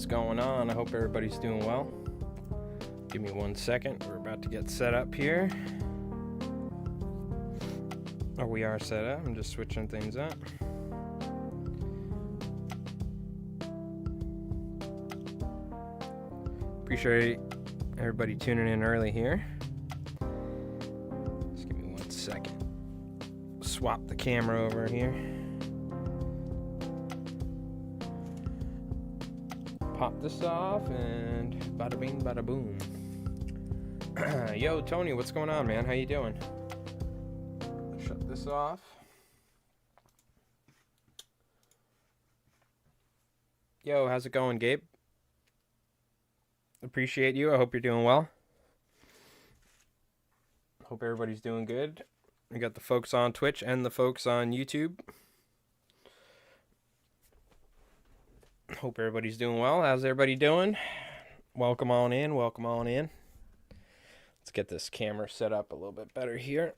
is going on? I hope everybody's doing well. Give me 1 second. We're about to get set up here. Oh, we are set up. I'm just switching things up. Appreciate everybody tuning in early here. Just give me 1 second. Swap the camera over here. Pop this off and bada bing, bada boom. Yo, Tony, what's going on, man? How you doing? Shut this off. Yo, how's it going, Gabe? Appreciate you. I hope you're doing well. Hope everybody's doing good. We got the folks on Twitch and the folks on YouTube. Hope everybody's doing well. How's everybody doing? Welcome on in. Welcome on in. Let's get this camera set up a little bit better here.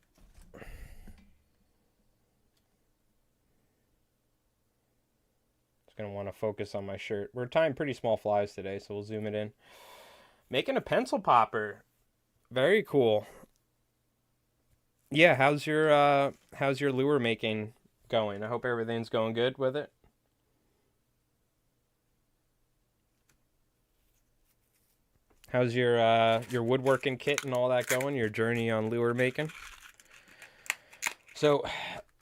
Just going to want to focus on my shirt. We're tying pretty small flies today, so we'll zoom it in. Making a pencil popper. Very cool. Yeah, how's your lure making going? I hope everything's going good with it. How's your woodworking kit and all that going? Your journey on lure making? So,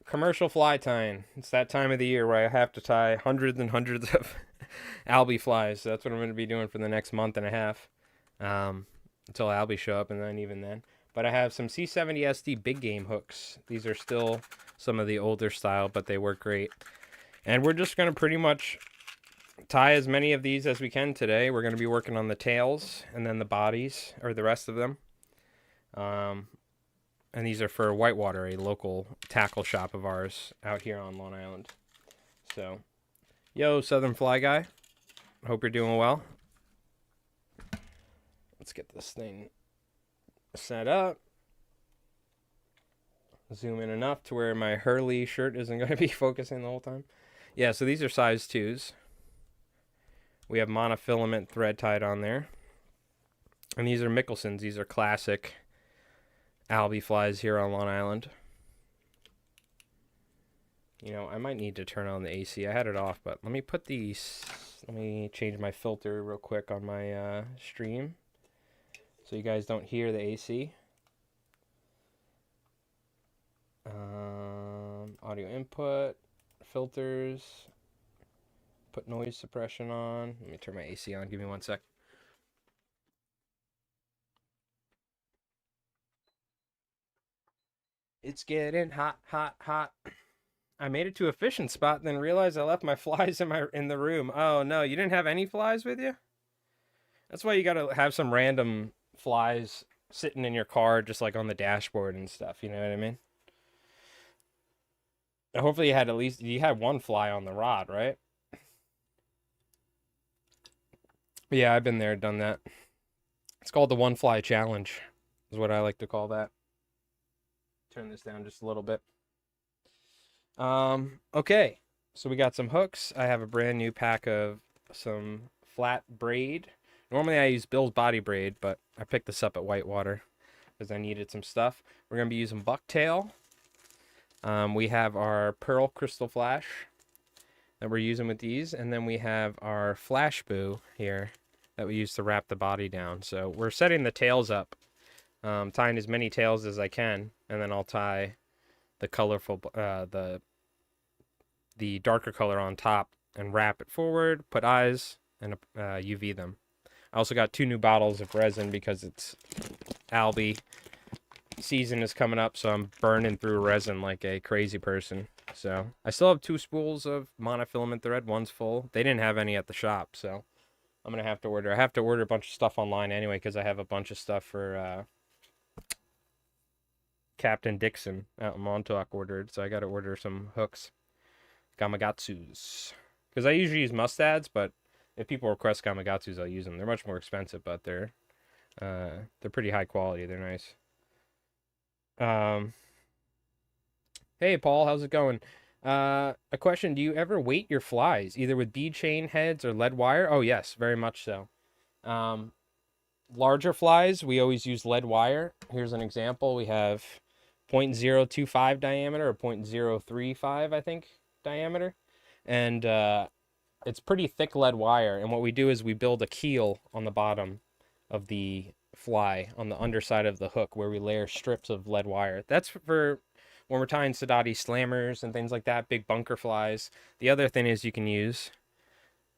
commercial fly tying. It's that time of the year where I have to tie hundreds and hundreds of Alby flies. So that's what I'm going to be doing for the next month and a half. Until Alby show up, and then even then. But I have some C70 SD big game hooks. These are still some of the older style, but they work great. And we're just going to pretty much tie as many of these as we can today. We're going to be working on the tails and then the bodies, or the rest of them. And these are for Whitewater, a local tackle shop of ours out here on Long Island. So, yo, Southern Fly Guy. Hope you're doing well. Let's get this thing set up. Zoom in enough to where my Hurley shirt isn't going to be focusing the whole time. Yeah, so these are size 2s. We have monofilament thread tied on there. And these are Mickelsons. These are classic Alby flies here on Long Island. You know, I might need to turn on the AC. I had it off, but let me put these... Let me change my filter real quick on my stream, so you guys don't hear the AC. Audio input, filters, put noise suppression on. Let me turn my AC on. Give me 1 sec. It's getting hot, hot, hot. I made it to a fishing spot and then realized I left my flies in the room. Oh no, you didn't have any flies with you? That's why you gotta have some random flies sitting in your car, just like on the dashboard and stuff, you know what I mean? Hopefully you had one fly on the rod, right? Yeah, I've been there, done that. It's called the one fly challenge, is what I like to call that. Turn this down just a little bit. Okay, so we got some hooks. I have a brand new pack of some flat braid. Normally I use Bill's body braid, but I picked this up at Whitewater because I needed some stuff. We're going to be using bucktail. We have our pearl crystal flash that we're using with these, and then we have our flash boo here that we use to wrap the body down. So we're setting the tails up, tying as many tails as I can, and then I'll tie the colorful, the darker color on top and wrap it forward, put eyes, and UV them. I also got 2 new bottles of resin because it's Alby season is coming up, so I'm burning through resin like a crazy person. So I still have 2 spools of monofilament thread. One's full. They didn't have any at the shop, so I'm gonna have to order. I have to order a bunch of stuff online anyway because I have a bunch of stuff for Captain Dixon out in Montauk ordered, so I got to order some hooks, Gamakatsus, because I usually use mustads, but if people request Gamakatsus, I'll use them. They're much more expensive, but they're pretty high quality. They're nice. Hey Paul, how's it going? A question: do you ever weight your flies, either with bead chain heads or lead wire? Oh yes, very much so. Um, Larger flies, we always use lead wire. Here's an example. We have 0.025 diameter or 0.035, I think, diameter. And it's pretty thick lead wire. And what we do is we build a keel on the bottom of the fly on the underside of the hook where we layer strips of lead wire. That's for when we're tying Sadati slammers and things like that, big bunker flies. The other thing is you can use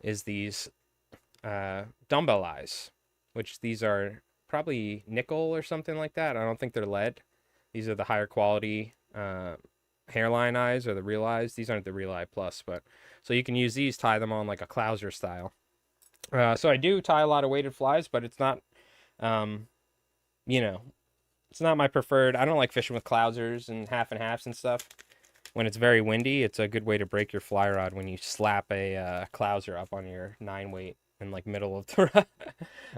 is these dumbbell eyes, which these are probably nickel or something like that. I don't think they're lead. These are the higher quality hairline eyes or the real eyes. These aren't the real eye plus, but so you can use these, tie them on like a clouser style. So I do tie a lot of weighted flies, but it's not, um, you know, it's not my preferred. I don't like fishing with clousers and halves and stuff. When it's very windy, it's a good way to break your fly rod when you slap a clouser up on your 9 weight in like middle of the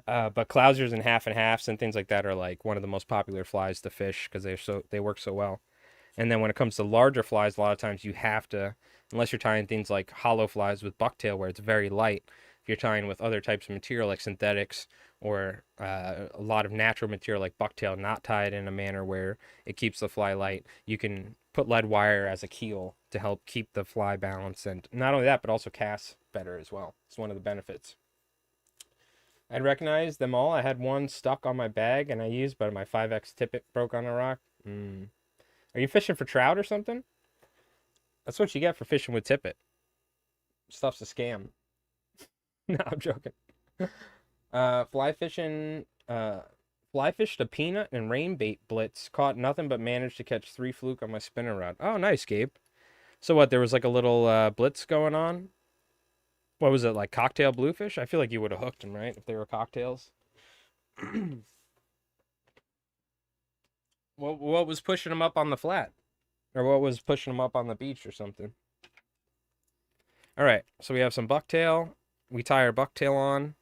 but clousers and halves and things like that are like one of the most popular flies to fish because they work so well. And then when it comes to larger flies, a lot of times you have to, unless you're tying things like hollow flies with bucktail where it's very light. If you're tying with other types of material like synthetics or a lot of natural material like bucktail, not tied in a manner where it keeps the fly light, you can put lead wire as a keel to help keep the fly balanced, and not only that, but also cast better as well. It's one of the benefits. I'd recognize them all. I had one stuck on my bag and I used, but my 5X tippet broke on a rock. Are you fishing for trout or something? That's what you get for fishing with tippet. Stuff's a scam. No, I'm joking. Fly fishing. Fly fished a peanut and rain bait blitz. Caught nothing but managed to catch 3 fluke on my spinner rod. Oh, nice, Gabe. So what? There was like a little blitz going on. What was it, like cocktail bluefish? I feel like you would have hooked them, right? If they were cocktails. What was pushing them up on the flat? Or what was pushing them up on the beach or something? All right, so we have some bucktail. We tie our bucktail on.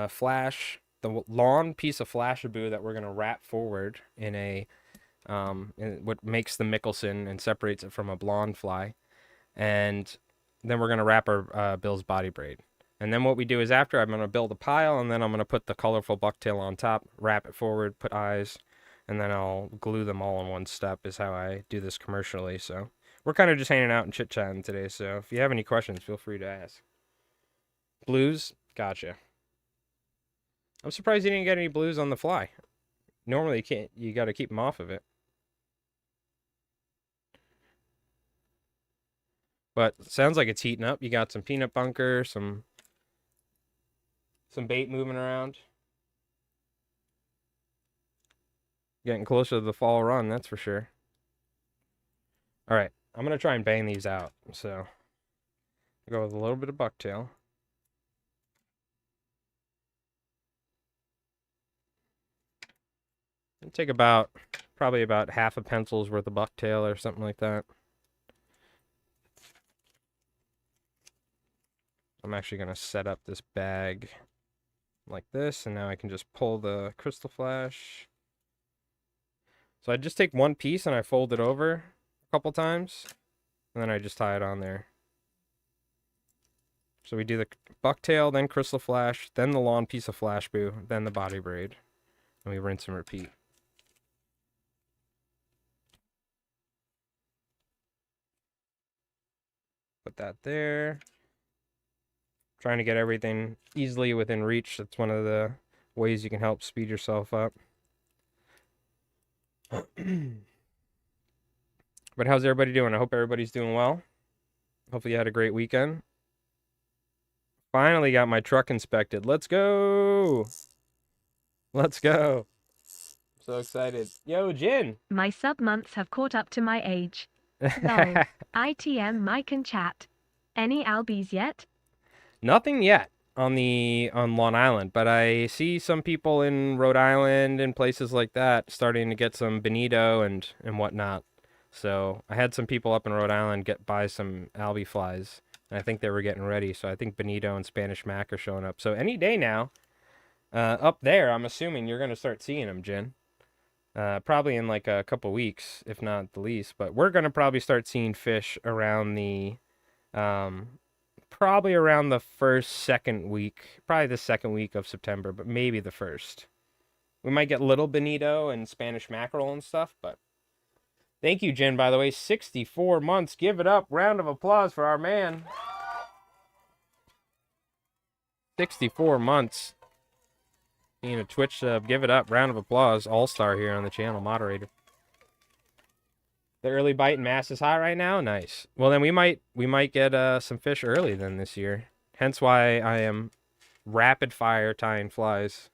Flash, the long piece of Flashaboo that we're going to wrap forward in what makes the Mickelson and separates it from a blonde fly. And then we're going to wrap our Bill's body braid. And then what we do is after, I'm going to build a pile, and then I'm going to put the colorful bucktail on top, wrap it forward, put eyes, and then I'll glue them all in one step is how I do this commercially. So we're kind of just hanging out and chit-chatting today, so if you have any questions, feel free to ask. Blues? Gotcha. I'm surprised you didn't get any blues on the fly. Normally you can't, you got to keep them off of it. But sounds like it's heating up. You got some peanut bunker, some bait moving around. Getting closer to the fall run, that's for sure. All right, I'm going to try and bang these out. So go with a little bit of bucktail. It'll take probably about half a pencil's worth of bucktail or something like that. I'm actually going to set up this bag like this, and now I can just pull the crystal flash. So I just take one piece and I fold it over a couple times, and then I just tie it on there. So we do the bucktail, then crystal flash, then the long piece of Flashaboo, then the body braid, and we rinse and repeat. Put that there. Trying to get everything easily within reach. That's one of the ways you can help speed yourself up. But how's everybody doing? I hope everybody's doing well. Hopefully you had a great weekend. Finally got my truck inspected. Let's go. Let's go. So excited. Yo, Jin. My sub-months have caught up to my age. Lol. ITM Mike and chat. Any Albies yet? Nothing yet on Long Island, but I see some people in Rhode Island and places like that starting to get some bonito and whatnot. So I had some people up in Rhode Island buy some Alby flies, and I think they were getting ready. So I think bonito and Spanish mac are showing up. So any day now, up there, I'm assuming you're gonna start seeing them, Jen. probably in like a couple weeks, if not the least. But we're gonna probably start seeing fish around um, probably around the second week, probably the second week of September, but maybe the first. We might get little bonito and Spanish mackerel and stuff, but thank you, Jen, by the way. 64 months. Give it up. Round of applause for our man. 64 months. Being a Twitch sub. Give it up. Round of applause. All-star here on the channel. Moderator. The early bite and mass is hot right now? Nice. Well, then we might get some fish early then this year. Hence why I am rapid fire tying flies.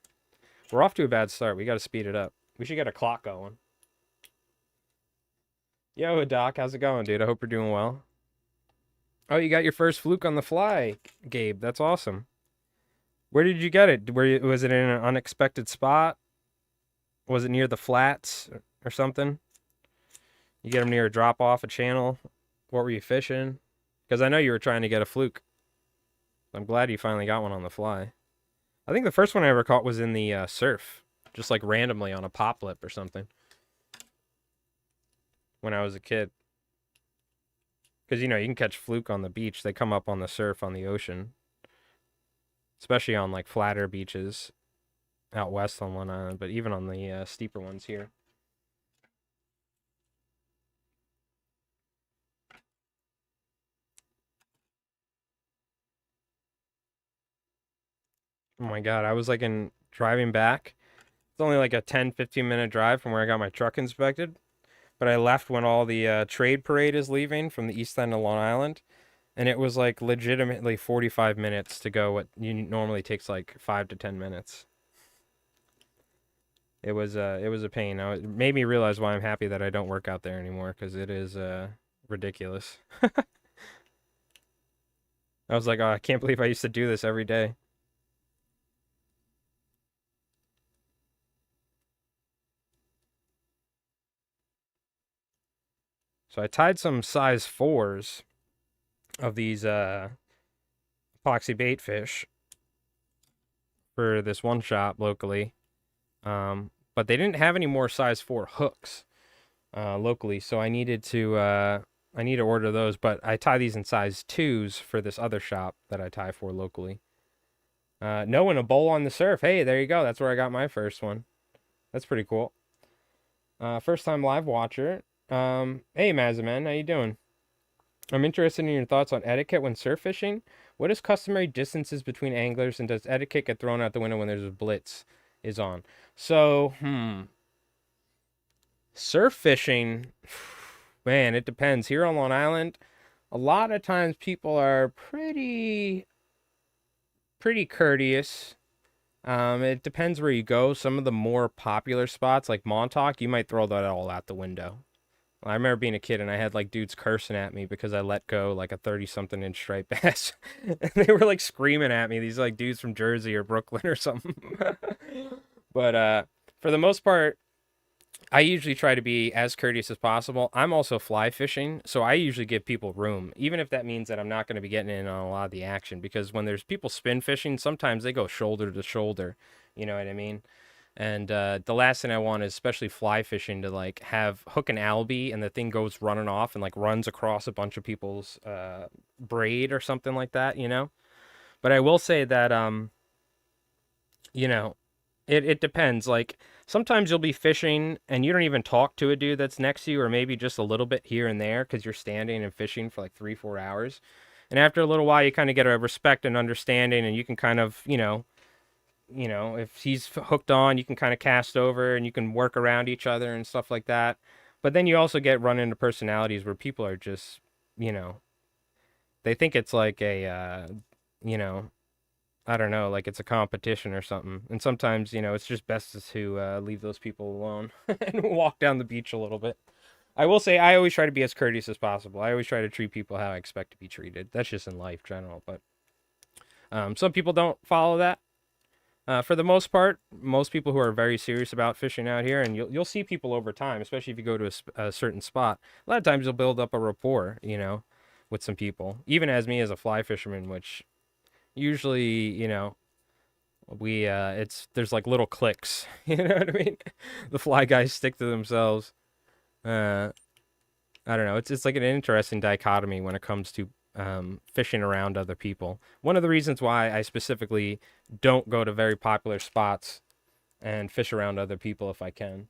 We're off to a bad start. We got to speed it up. We should get a clock going. Yo, Doc, how's it going, dude? I hope you're doing well. Oh, you got your first fluke on the fly, Gabe. That's awesome. Where did you get it? Was it in an unexpected spot? Was it near the flats or something? You get them near a drop off a channel? What were you fishing? Because I know you were trying to get a fluke. I'm glad you finally got one on the fly. I think the first one I ever caught was in the surf, just like randomly on a pop lip or something. When I was a kid. Because, you know, you can catch fluke on the beach. They come up on the surf on the ocean. Especially on, like, flatter beaches out west on Long Island. But even on the steeper ones here. Oh, my God. I was, like, driving back. It's only, like, a 10-15 minute drive from where I got my truck inspected. But I left when all the trade parade is leaving from the east end of Long Island. And it was like legitimately 45 minutes to go what normally takes like 5 to 10 minutes. It was a pain. It made me realize why I'm happy that I don't work out there anymore because it is ridiculous. I was like, oh, I can't believe I used to do this every day. So I tied some size 4s of these epoxy baitfish for this one shop locally. But they didn't have any more size 4 hooks locally, so I need to order those. But I tie these in size 2s for this other shop that I tie for locally. Knowing a bowl on the surf. Hey, there you go. That's where I got my first one. That's pretty cool. First time live watcher. Hey, Mazaman, how you doing? I'm interested in your thoughts on etiquette when surf fishing. What is customary distances between anglers, and does etiquette get thrown out the window when there's a blitz is on? So, surf fishing, man, it depends. Here on Long Island, a lot of times people are pretty courteous. It depends where you go. Some of the more popular spots, like Montauk, you might throw that all out the window. I remember being a kid and I had like dudes cursing at me because I let go like a 30-something inch striped bass. And they were like screaming at me. These like dudes from Jersey or Brooklyn or something. But for the most part, I usually try to be as courteous as possible. I'm also fly fishing, so I usually give people room, even if that means that I'm not going to be getting in on a lot of the action. Because when there's people spin fishing, sometimes they go shoulder to shoulder. You know what I mean? And the last thing I want is, especially fly fishing, to like have hook an Alby and the thing goes running off and like runs across a bunch of people's braid or something like that, you know? But I will say that, you know, it depends. Like sometimes you'll be fishing and you don't even talk to a dude that's next to you, or maybe just a little bit here and there because you're standing and fishing for like 3-4 hours. And after a little while, you kind of get a respect and understanding, and you can kind of, if he's hooked on, you can kind of cast over and you can work around each other and stuff like that. But then you also run into personalities where people are just, they think it's like you know, I don't know, like it's a competition or something. And sometimes, it's just best to leave those people alone and walk down the beach a little bit. I will say I always try to be as courteous as possible. I always try to treat people how I expect to be treated. That's just in life general. But some people don't follow that. For the most part, most people who are very serious about fishing out here, and you'll see people over time, especially if you go to a certain spot. A lot of times you'll build up a rapport, with some people. Even as me as a fly fisherman, which usually, there's like little clicks. You know what I mean? The fly guys stick to themselves. Uh, I don't know. It's like an interesting dichotomy when it comes to fishing around other people. One of the reasons why I specifically don't go to very popular spots and fish around other people if I can.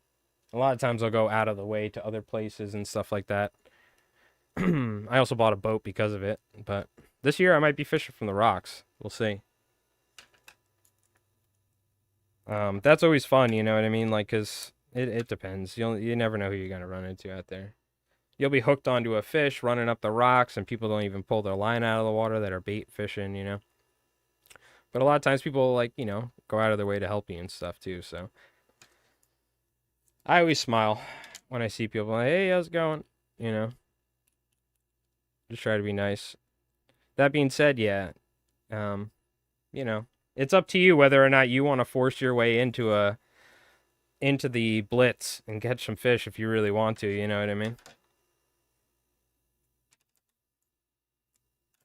A lot of times I'll go out of the way to other places and stuff like that. I also bought a boat because of it, but this year I might be fishing from the rocks. We'll see. That's always fun, you know what I mean? Like, 'cause it depends. You never know who you're gonna run into out there. You'll be hooked onto a fish running up the rocks, and people don't even pull their line out of the water that are bait fishing, you know. But a lot of times people like, go out of their way to help you and stuff too. So I always smile when I see people like, hey, how's it going? You know, just try to be nice. That being said, yeah, um, it's up to you whether or not you want to force your way into the blitz and catch some fish if you really want to. You know what I mean?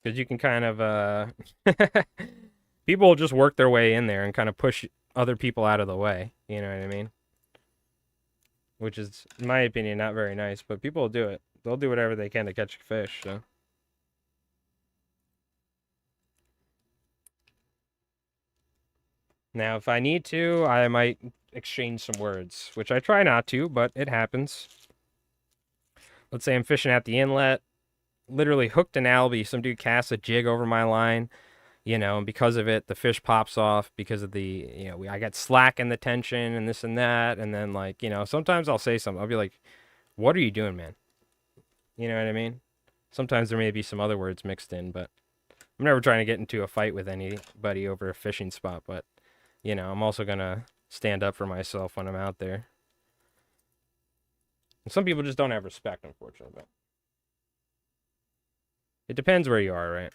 Because you can kind of people will just work their way in there and kind of push other people out of the way. You know what I mean? Which is, in my opinion, not very nice. But people will do it. They'll do whatever they can to catch a fish. So. Now, if I need to, I might exchange some words, which I try not to, but it happens. Let's say I'm fishing at the inlet, literally hooked an Alby. Some dude casts a jig over my line, and because of it, the fish pops off because of I get slack in the tension and this and that. And then, like, sometimes I'll say something. I'll be like, what are you doing, man? You know what I mean? Sometimes there may be some other words mixed in, but I'm never trying to get into a fight with anybody over a fishing spot. But, I'm also going to stand up for myself when I'm out there. And some people just don't have respect, unfortunately. But it depends where you are, right?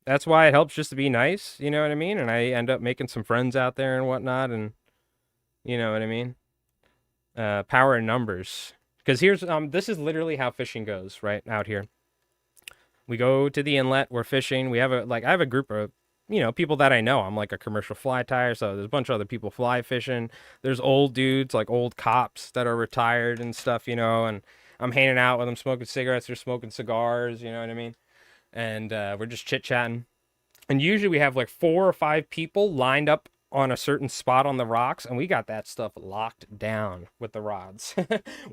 That's why it helps just to be nice, you know what I mean? And I end up making some friends out there and whatnot, and you know what I mean? Power in numbers. Because this is literally how fishing goes, right, out here. We go to the inlet, we're fishing. I have a group of, people that I know. I'm like a commercial fly tyer, so there's a bunch of other people fly fishing. There's old dudes, like old cops that are retired and stuff, and I'm hanging out with them, smoking cigarettes, they're smoking cigars, you know what I mean? And we're just chit-chatting. And usually we have like 4 or 5 people lined up on a certain spot on the rocks, and we got that stuff locked down with the rods.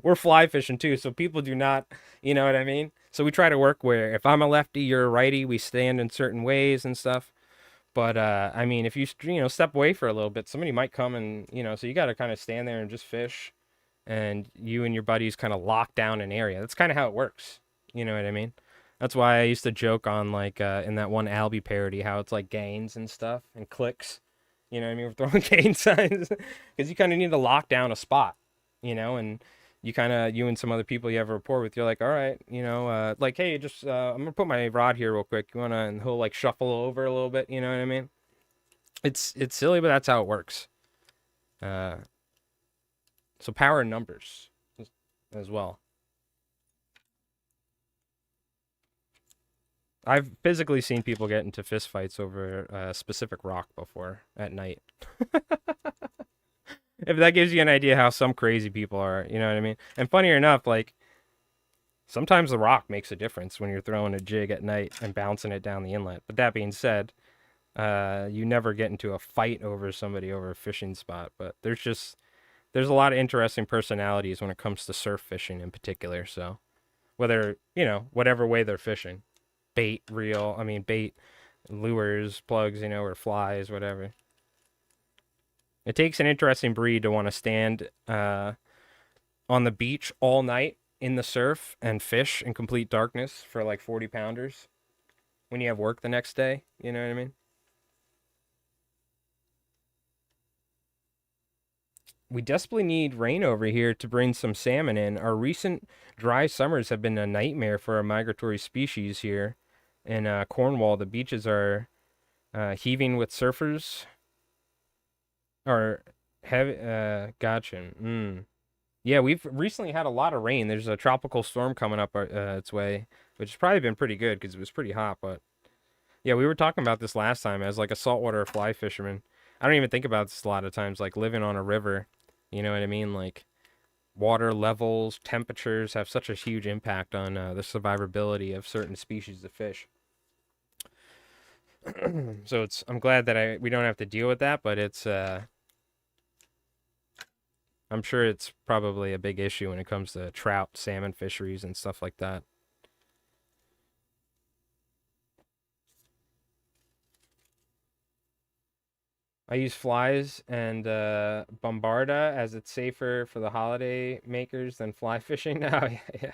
We're fly fishing too, so people do not, you know what I mean? So we try to work where if I'm a lefty, you're a righty, we stand in certain ways and stuff. But I mean, if you step away for a little bit, somebody might come and so you got to kind of stand there and just fish, and you and your buddies kind of lock down an area. That's kind of how it works. You know what I mean? That's why I used to joke on like in that one Alby parody how it's like gains and stuff and clicks. You know what I mean? We're throwing gain signs because you kind of need to lock down a spot, and you and some other people you have a rapport with, you're like, all right, like, hey, just I'm gonna put my rod here real quick. You wanna? And he'll like shuffle over a little bit. You know what I mean? It's silly, but that's how it works. Uh, so power in numbers as well. I've physically seen people get into fistfights over a specific rock before at night. If that gives you an idea how some crazy people are, you know what I mean? And funnier enough, like sometimes the rock makes a difference when you're throwing a jig at night and bouncing it down the inlet. But that being said, you never get into a fight over somebody over a fishing spot. But there's a lot of interesting personalities when it comes to surf fishing in particular. So whether, whatever way they're fishing. Bait, lures, plugs, or flies, whatever. It takes an interesting breed to want to stand on the beach all night in the surf and fish in complete darkness for like 40 pounders when you have work the next day. You know what I mean? We desperately need rain over here to bring some salmon in. Our recent dry summers have been a nightmare for our migratory species here. In Cornwall, the beaches are heaving with surfers. Or heavy, gotcha. Yeah, we've recently had a lot of rain. There's a tropical storm coming up its way, which has probably been pretty good because it was pretty hot. But Yeah, we were talking about this last time as like a saltwater fly fisherman. I don't even think about this a lot of times, like living on a river. You know what I mean? Like water levels, temperatures have such a huge impact on the survivability of certain species of fish. So I'm glad that we don't have to deal with that, but I'm sure it's probably a big issue when it comes to trout, salmon fisheries, and stuff like that. I use flies and bombarda as it's safer for the holiday makers than fly fishing now. Yeah.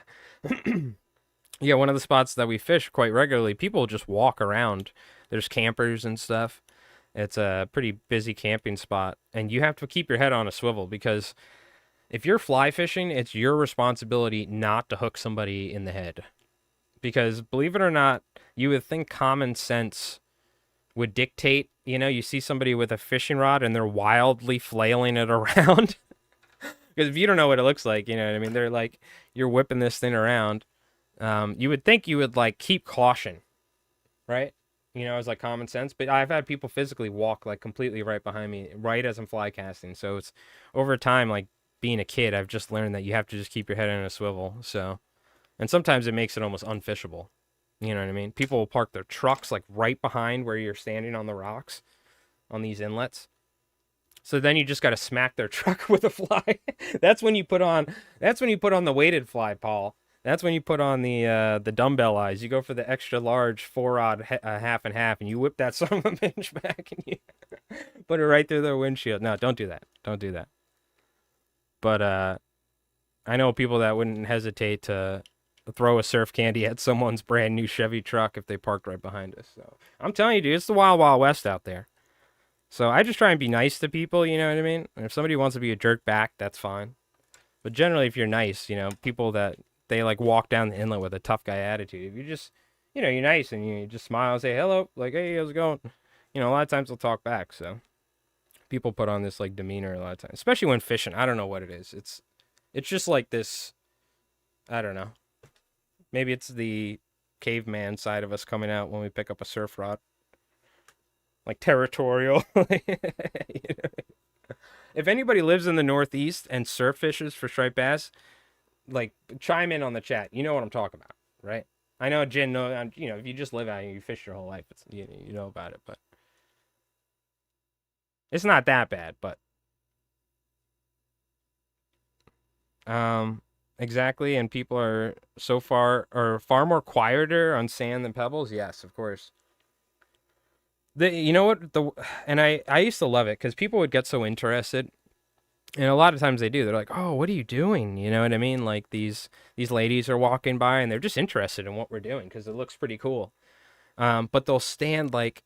Yeah, one of the spots that we fish quite regularly, people just walk around. There's campers and stuff. It's a pretty busy camping spot, and you have to keep your head on a swivel because if you're fly fishing, it's your responsibility not to hook somebody in the head. Because believe it or not, you would think common sense would dictate, you see somebody with a fishing rod and they're wildly flailing it around. Because if you don't know what it looks like, you know what I mean? They're like, you're whipping this thing around. You would think you would like keep caution, right? As like common sense. But I've had people physically walk like completely right behind me, right as I'm fly casting. So it's over time, like being a kid, I've just learned that you have to just keep your head in a swivel. So, and sometimes it makes it almost unfishable. You know what I mean? People will park their trucks like right behind where you're standing on the rocks on these inlets. So then you just got to smack their truck with a fly. That's when you put on the weighted fly, Paul. That's when you put on the dumbbell eyes. You go for the extra large 4-rod half and half, and you whip that son of a bitch back and you put it right through their windshield. No, don't do that. Don't do that. But I know people that wouldn't hesitate to throw a surf candy at someone's brand new Chevy truck if they parked right behind us. So I'm telling you, dude, it's the wild, wild west out there. So I just try and be nice to people, you know what I mean? And if somebody wants to be a jerk back, that's fine. But generally, if you're nice, people that they like walk down the inlet with a tough guy attitude. If you just, you're nice and you just smile and say hello, like, hey, how's it going? A lot of times they'll talk back. So people put on this like demeanor a lot of times, especially when fishing. I don't know what it is. It's just like this. I don't know. Maybe it's the caveman side of us coming out when we pick up a surf rod. Like territorial. If anybody lives in the Northeast and surf fishes for striped bass, like chime in on the chat. You know what I'm talking about, right? I know Jen if you just live out here, you fish your whole life, it's you know about it, but it's not that bad, but exactly, and people are far more quieter on sand than pebbles. Yes, of course. You know what and I used to love it because people would get so interested, and a lot of times they do. They're like, "Oh, what are you doing?" You know what I mean? Like these ladies are walking by and they're just interested in what we're doing because it looks pretty cool. But they'll stand like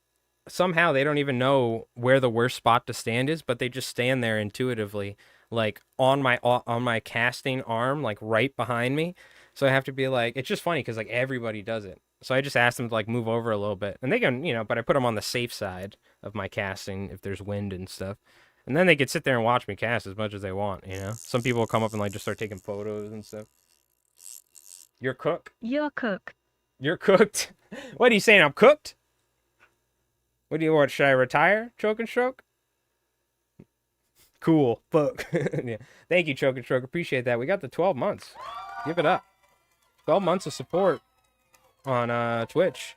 somehow they don't even know where the worst spot to stand is, but they just stand there intuitively, like on my casting arm, like right behind me. So I have to be like, it's just funny because like everybody does it. So I just asked them to like move over a little bit, and they can, but I put them on the safe side of my casting if there's wind and stuff. And then they could sit there and watch me cast as much as they want. Some people will come up and like just start taking photos and stuff. You're cooked. You're cooked. You're cooked. What are you saying? I'm cooked? What do you want? Should I retire? Choke and stroke? Cool. Fuck. Yeah. Thank you, Choke and Stroke. Appreciate that. We got the 12 months. Give it up. 12 months of support on Twitch.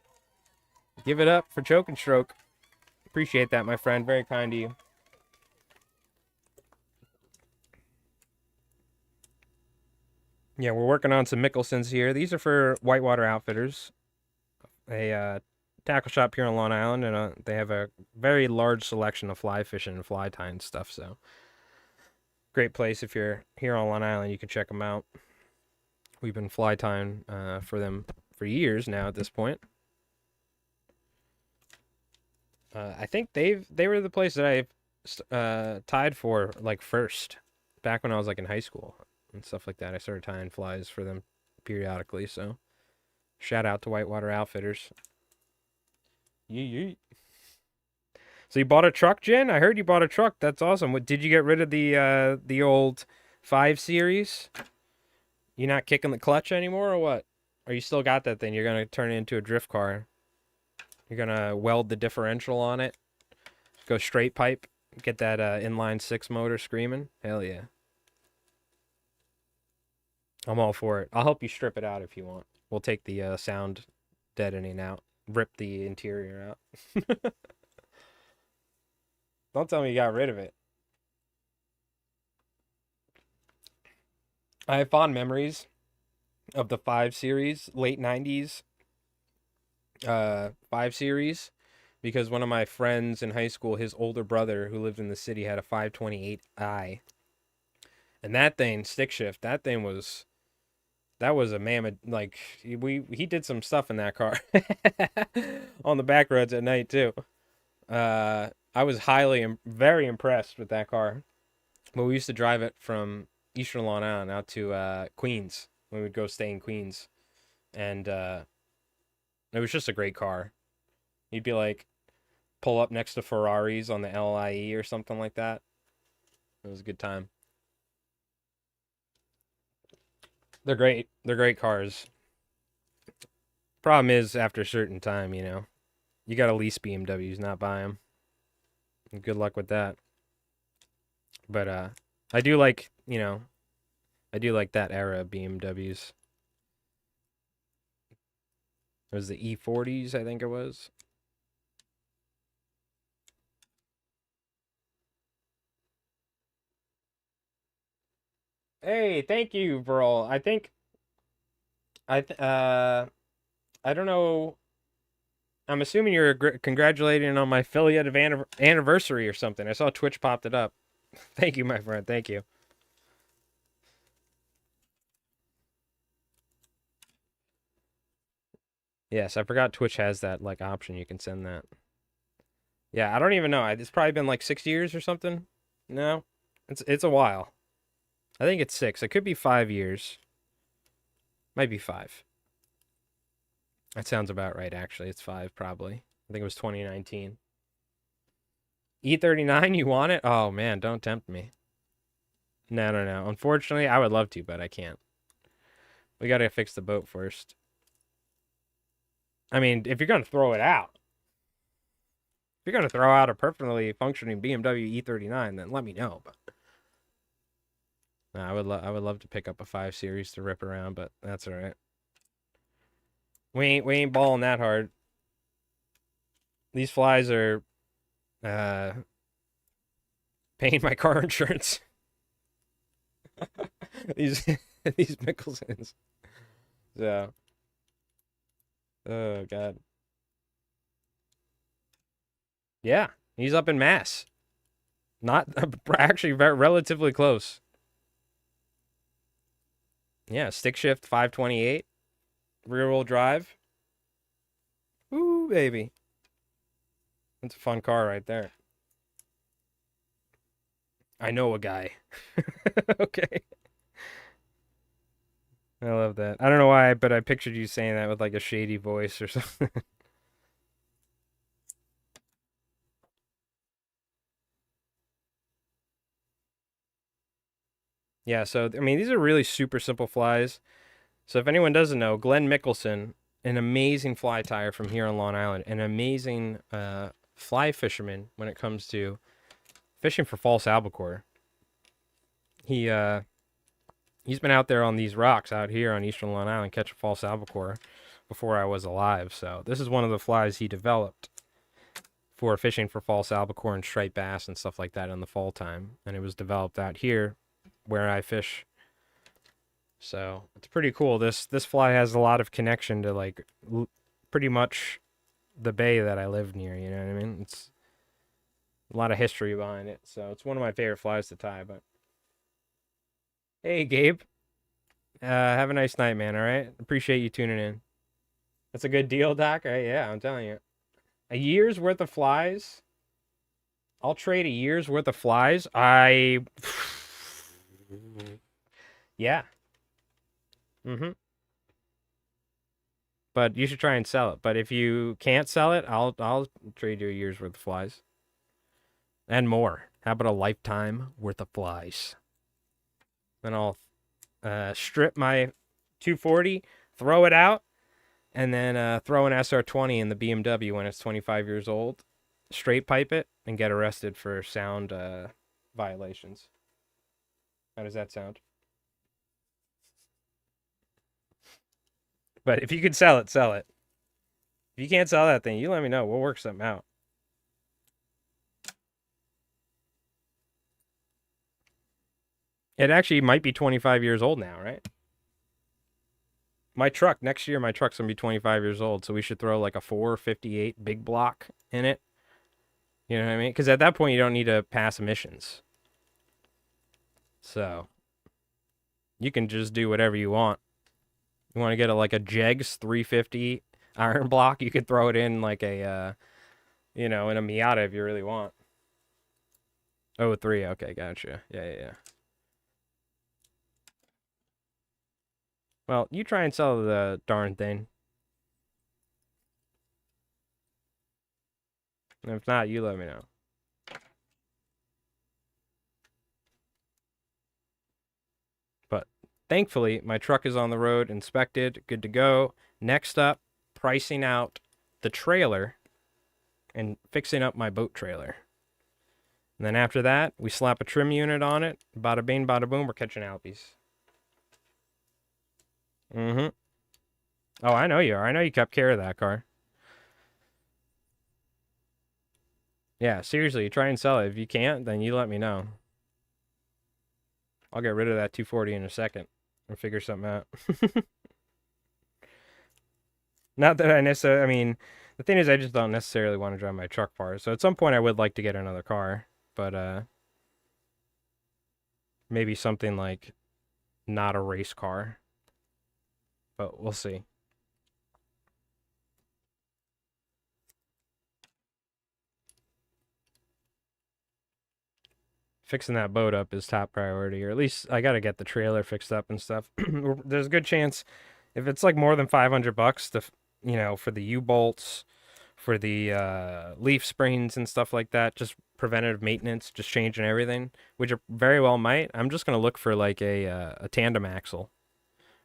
Give it up for Choke and Stroke. Appreciate that, my friend. Very kind to you. Yeah, we're working on some Mickelsons here. These are for Whitewater Outfitters, a tackle shop here on Long Island, and they have a very large selection of fly fishing and fly tying stuff. So, great place if you're here on Long Island. You can check them out. We've been fly tying for them for years now at this point. I think they were the place that I tied for like first back when I was like in high school and stuff like that. I started tying flies for them periodically. So shout out to Whitewater Outfitters. Yeet. So you bought a truck, Jen? I heard you bought a truck. That's awesome. What did you get rid of the old 5 Series? You not kicking the clutch anymore or what? Or you still got that thing? You're gonna turn it into a drift car? You're gonna weld the differential on it. Go straight pipe. Get that inline 6 motor screaming. Hell yeah. I'm all for it. I'll help you strip it out if you want. We'll take the sound deadening out. Rip the interior out. Don't tell me you got rid of it. I have fond memories of the 5 Series, late 90s 5 Series, because one of my friends in high school, his older brother who lived in the city, had a 528i. And that thing, stick shift, that was a mammoth. Like, he did some stuff in that car on the back roads at night too. I was very impressed with that car. But we used to drive it from Eastern Long Island out to Queens when we'd go stay in Queens, and it was just a great car. You'd be like, pull up next to Ferraris on the LIE or something like that. It was a good time. They're great. They're great cars. Problem is, after a certain time, you gotta lease BMWs, not buy them. Good luck with that. But I do like, I do like that era of BMWs. It was the E40s, I think it was. Hey, thank you, Verl. I don't know. I'm assuming you're congratulating on my affiliate of anniversary or something. I saw Twitch popped it up. Thank you, my friend. Thank you. Yes, I forgot Twitch has that like option. You can send that. Yeah, I don't even know. It's probably been like 6 years or something. No, it's a while. I think it's 6. It could be 5 years. Might be 5. That sounds about right, actually. It's 5, probably. I think it was 2019. E39, you want it? Oh, man, don't tempt me. No, no, no. Unfortunately, I would love to, but I can't. We gotta fix the boat first. I mean, if you're gonna throw it out, if you're gonna throw out a perfectly functioning BMW E39, then let me know. But no, I would love to pick up a 5 Series to rip around, but that's all right. We ain't balling that hard. These flies are paying my car insurance. these these Mickelsons. So, oh god. Yeah, he's up in Mass. Not actually relatively close. Yeah, stick shift 528, rear wheel drive. Ooh, baby. That's a fun car right there. I know a guy. Okay. I love that. I don't know why, but I pictured you saying that with like a shady voice or something. Yeah, so I mean, these are really super simple flies. So if anyone doesn't know, Glenn Mickelson, an amazing fly tyer from here on Long Island, an amazing fly fisherman when it comes to fishing for false albacore. He's been out there on these rocks out here on Eastern Long Island catching false albacore before I was alive. So this is one of the flies he developed for fishing for false albacore and striped bass and stuff like that in the fall time. And it was developed out here where I fish. So it's pretty cool. This fly has a lot of connection to like pretty much the bay that I live near. You know what I mean? It's a lot of history behind it. So it's one of my favorite flies to tie. But hey, Gabe, have a nice night, man. All right, appreciate you tuning in. That's a good deal, Doc. Right? Yeah, I'm telling you, a year's worth of flies. I'll trade a year's worth of flies. Yeah. Mm-hmm. But you should try and sell it. But if you can't sell it, I'll trade you a year's worth of flies. And more. How about a lifetime worth of flies? Then I'll strip my 240, throw it out, and then throw an SR20 in the BMW when it's 25 years old, straight pipe it, and get arrested for sound violations. How does that sound? But if you could sell it, sell it. If you can't sell that thing, you let me know. We'll work something out. It actually might be 25 years old now, right? My truck, next year, my truck's going to be 25 years old, so we should throw like a 458 big block in it. You know what I mean? Because at that point, you don't need to pass emissions. So, you can just do whatever you want. You want to get like a Jegs 350 iron block, you could throw it in like a, in a Miata if you really want. Oh, 3, okay, gotcha. Yeah. Well, you try and sell the darn thing. And if not, you let me know. But thankfully, my truck is on the road, inspected, good to go. Next up, pricing out the trailer and fixing up my boat trailer. And then after that, we slap a trim unit on it. Bada bing, bada boom, we're catching Albies. Mm-hmm. Oh, I know you are. I know you kept care of that car. Yeah, seriously, try and sell it. If you can't, then you let me know. I'll get rid of that 240 in a second and figure something out. Not that I necessarily, I mean, the thing is I just don't necessarily want to drive my truck far. So at some point I would like to get another car, but maybe something like not a race car. But we'll see. Fixing that boat up is top priority, or at least I got to get the trailer fixed up and stuff. There's a good chance if it's like more than $500 to, for the U-bolts, for the leaf springs and stuff like that, just preventative maintenance, just changing everything, which it very well might. I'm just gonna look for like a tandem axle,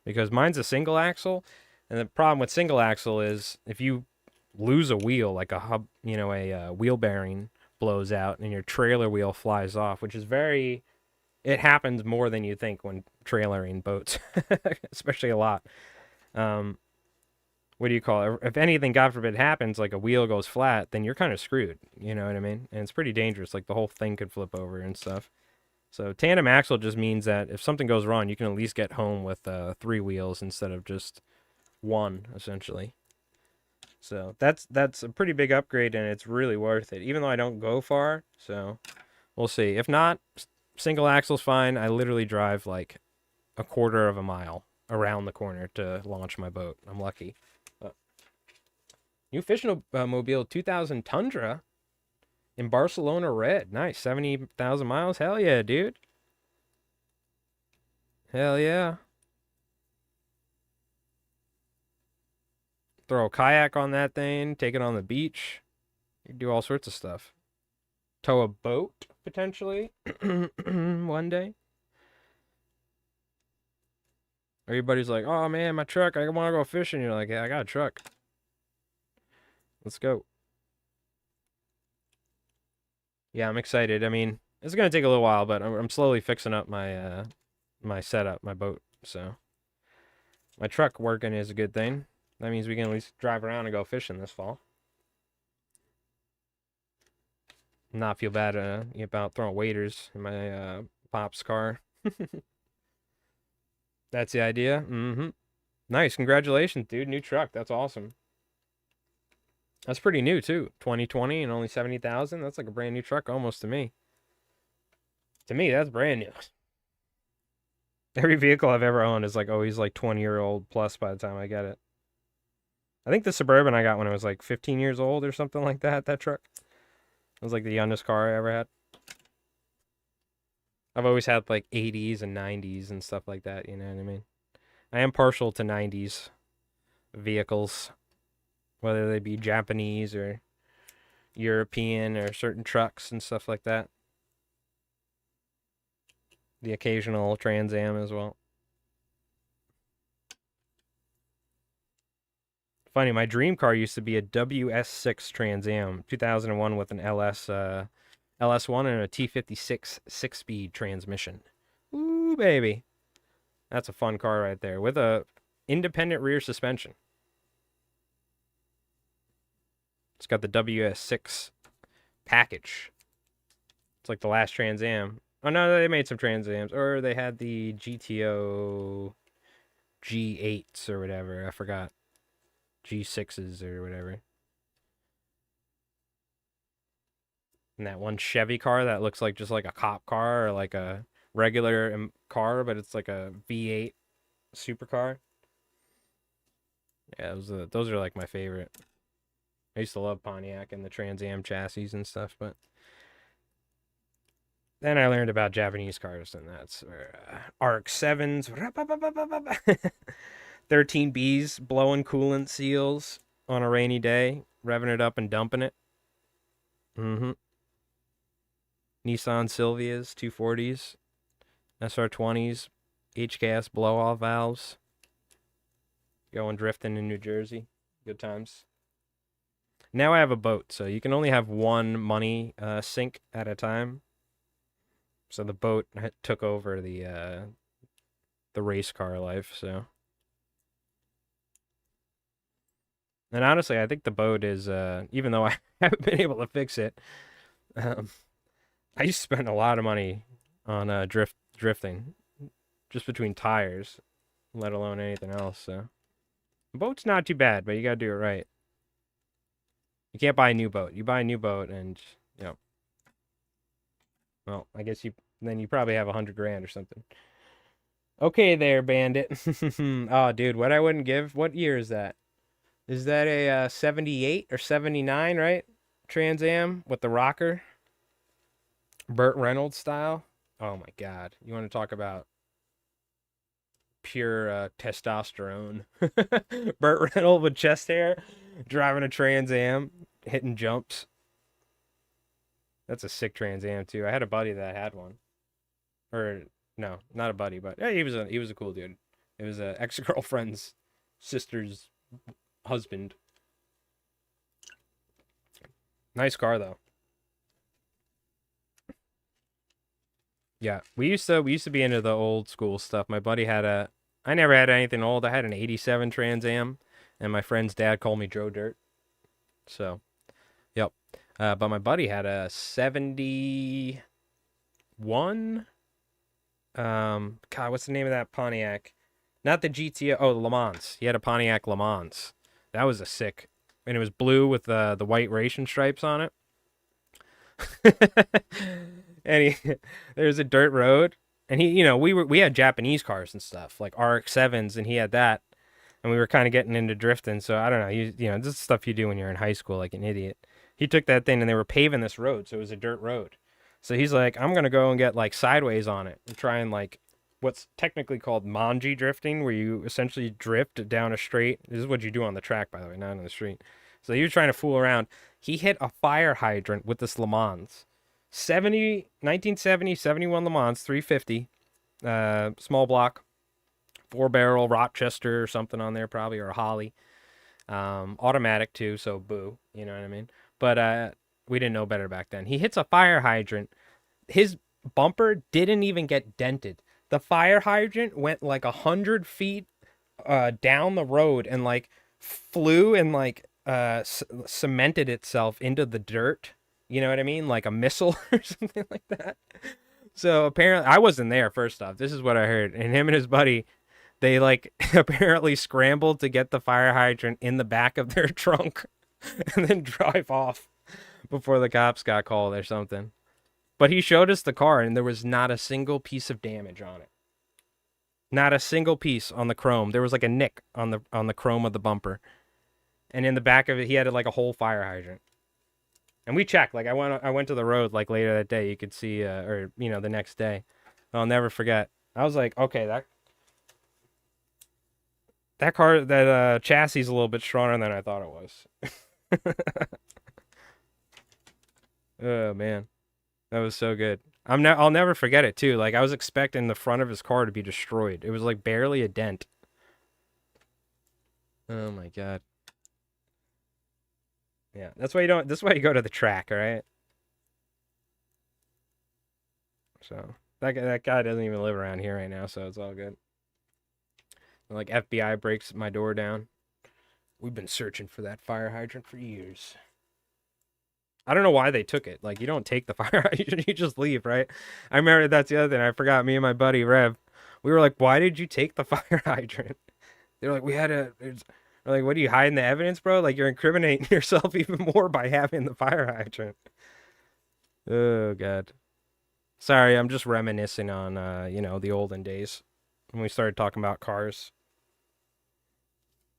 because mine's a single axle, and the problem with single axle is if you lose a wheel, like a hub, a wheel bearing blows out and your trailer wheel flies off, which is it happens more than you think when trailering boats, especially a lot. What do you call it? If anything, God forbid, happens, like a wheel goes flat, then you're kind of screwed. You know what I mean? And it's pretty dangerous. Like the whole thing could flip over and stuff. So tandem axle just means that if something goes wrong, you can at least get home with 3 wheels instead of just one, essentially. So that's a pretty big upgrade, and it's really worth it, even though I don't go far. So we'll see. If not, single axle's fine. I literally drive like a quarter of a mile around the corner to launch my boat. I'm lucky. New fishing mobile 2000 Tundra in Barcelona red. Nice. 70,000 miles. Hell yeah, dude. Hell yeah. Throw a kayak on that thing. Take it on the beach. You can do all sorts of stuff. Tow a boat, potentially. One day. Everybody's like, oh man, my truck. I want to go fishing. You're like, yeah, I got a truck. Let's go. Yeah, I'm excited. I mean, it's gonna take a little while, but I'm slowly fixing up my my setup, my boat. So my truck working is a good thing. That means we can at least drive around and go fishing this fall. Not feel bad about throwing waders in my pop's car. That's the idea. Mm-hmm. Nice, congratulations, dude. New truck. That's awesome. That's pretty new too. 2020 and only 70,000. That's like a brand new truck almost to me. To me, that's brand new. Every vehicle I've ever owned is like always like 20-year-old plus by the time I get it. I think the Suburban I got when I was like 15 years old or something like that, that truck. It was like the youngest car I ever had. I've always had like 80s and 90s and stuff like that, you know what I mean? I am partial to 90s vehicles, whether they be Japanese or European or certain trucks and stuff like that. The occasional Trans Am as well. Funny, my dream car used to be a WS6 Trans Am, 2001 with an LS1 and a T56 six-speed transmission. Ooh, baby. That's a fun car right there with a independent rear suspension. It's got the WS6 package. It's like the last Trans Am. Oh no, they made some Trans Ams, or they had the GTO G8s or whatever. I forgot. G6s or whatever. And that one Chevy car that looks like just like a cop car or like a regular car, but it's like a V8 supercar. Yeah, those are like my favorite. I used to love Pontiac and the Trans Am chassis and stuff, but then I learned about Japanese cars, and that's where RX-7s, 13Bs, blowing coolant seals on a rainy day, revving it up and dumping it. Mm-hmm. Nissan Silvias, 240s, SR20s, H-gas blow-off valves. Going drifting in New Jersey. Good times. Now I have a boat, so you can only have one money sink at a time. So the boat took over the race car life, so. And honestly, I think the boat is, even though I haven't been able to fix it, I used to spend a lot of money on drifting, just between tires, let alone anything else. So, the boat's not too bad, but you gotta do it right. You can't buy a new boat. You buy a new boat, and you know, well, I guess you probably have $100,000 or something. Okay, there, Bandit. Oh, dude, what I wouldn't give. What year is that? Is that a 78 or 79, right? Trans Am with the rocker? Burt Reynolds style? Oh my God. You want to talk about pure testosterone? Burt Reynolds with chest hair, driving a Trans Am, hitting jumps. That's a sick Trans Am too. I had a buddy that had one. Or no, not a buddy, but yeah, he was a cool dude. It was a ex-girlfriend's sister's husband. Nice car though. Yeah, we used to be into the old school stuff. My buddy had I never had anything old. I had an 87 Trans Am, and my friend's dad called me Joe Dirt. So, yep. But my buddy had a 71. God, what's the name of that Pontiac? Not the GTO. Oh, the Le Mans. He had a Pontiac Le Mans. That was a sick, and it was blue with the white racing stripes on it. And there's a dirt road, and we had Japanese cars and stuff like RX-7s, and he had that, and we were kind of getting into drifting. So I don't know, this is stuff you do when you're in high school, like an idiot. He took that thing, and they were paving this road, so it was a dirt road. So he's like, I'm gonna go and get like sideways on it and try and like what's technically called manji drifting, where you essentially drift down a straight. This is what you do on the track, by the way, not on the street. So he was trying to fool around. He hit a fire hydrant with this Le Mans. 1970, 71 Le Mans, 350. Small block. 4-barrel Rochester or something on there probably, or a Holly. Automatic too, so boo. You know what I mean? But we didn't know better back then. He hits a fire hydrant. His bumper didn't even get dented. The fire hydrant went like 100 feet down the road and like flew and like cemented itself into the dirt. You know what I mean? Like a missile or something like that. So apparently, I wasn't there, first off. This is what I heard. And him and his buddy, they like apparently scrambled to get the fire hydrant in the back of their trunk and then drive off before the cops got called or something. But he showed us the car, and there was not a single piece of damage on it. Not a single piece on the chrome. There was like a nick on the chrome of the bumper. And in the back of it, he had like a whole fire hydrant. And we checked. Like I went to the road like later that day. You could see, or the next day. I'll never forget. I was like, okay, that chassis is a little bit stronger than I thought it was. Oh man, that was so good. I'll never forget it too. Like I was expecting the front of his car to be destroyed. It was like barely a dent. Oh my God. Yeah, that's why you don't. That's why you go to the track, all right? So that guy doesn't even live around here right now, so it's all good. Like FBI breaks my door down. We've been searching for that fire hydrant for years. I don't know why they took it. Like you don't take the fire hydrant, you just leave, right? I remember that's the other thing. I forgot. Me and my buddy Rev, we were like, "Why did you take the fire hydrant?" They're like, "We had a." We're like, "What are you hiding the evidence, bro? Like you're incriminating yourself even more by having the fire hydrant." Oh god. Sorry, I'm just reminiscing on the olden days when we started talking about cars.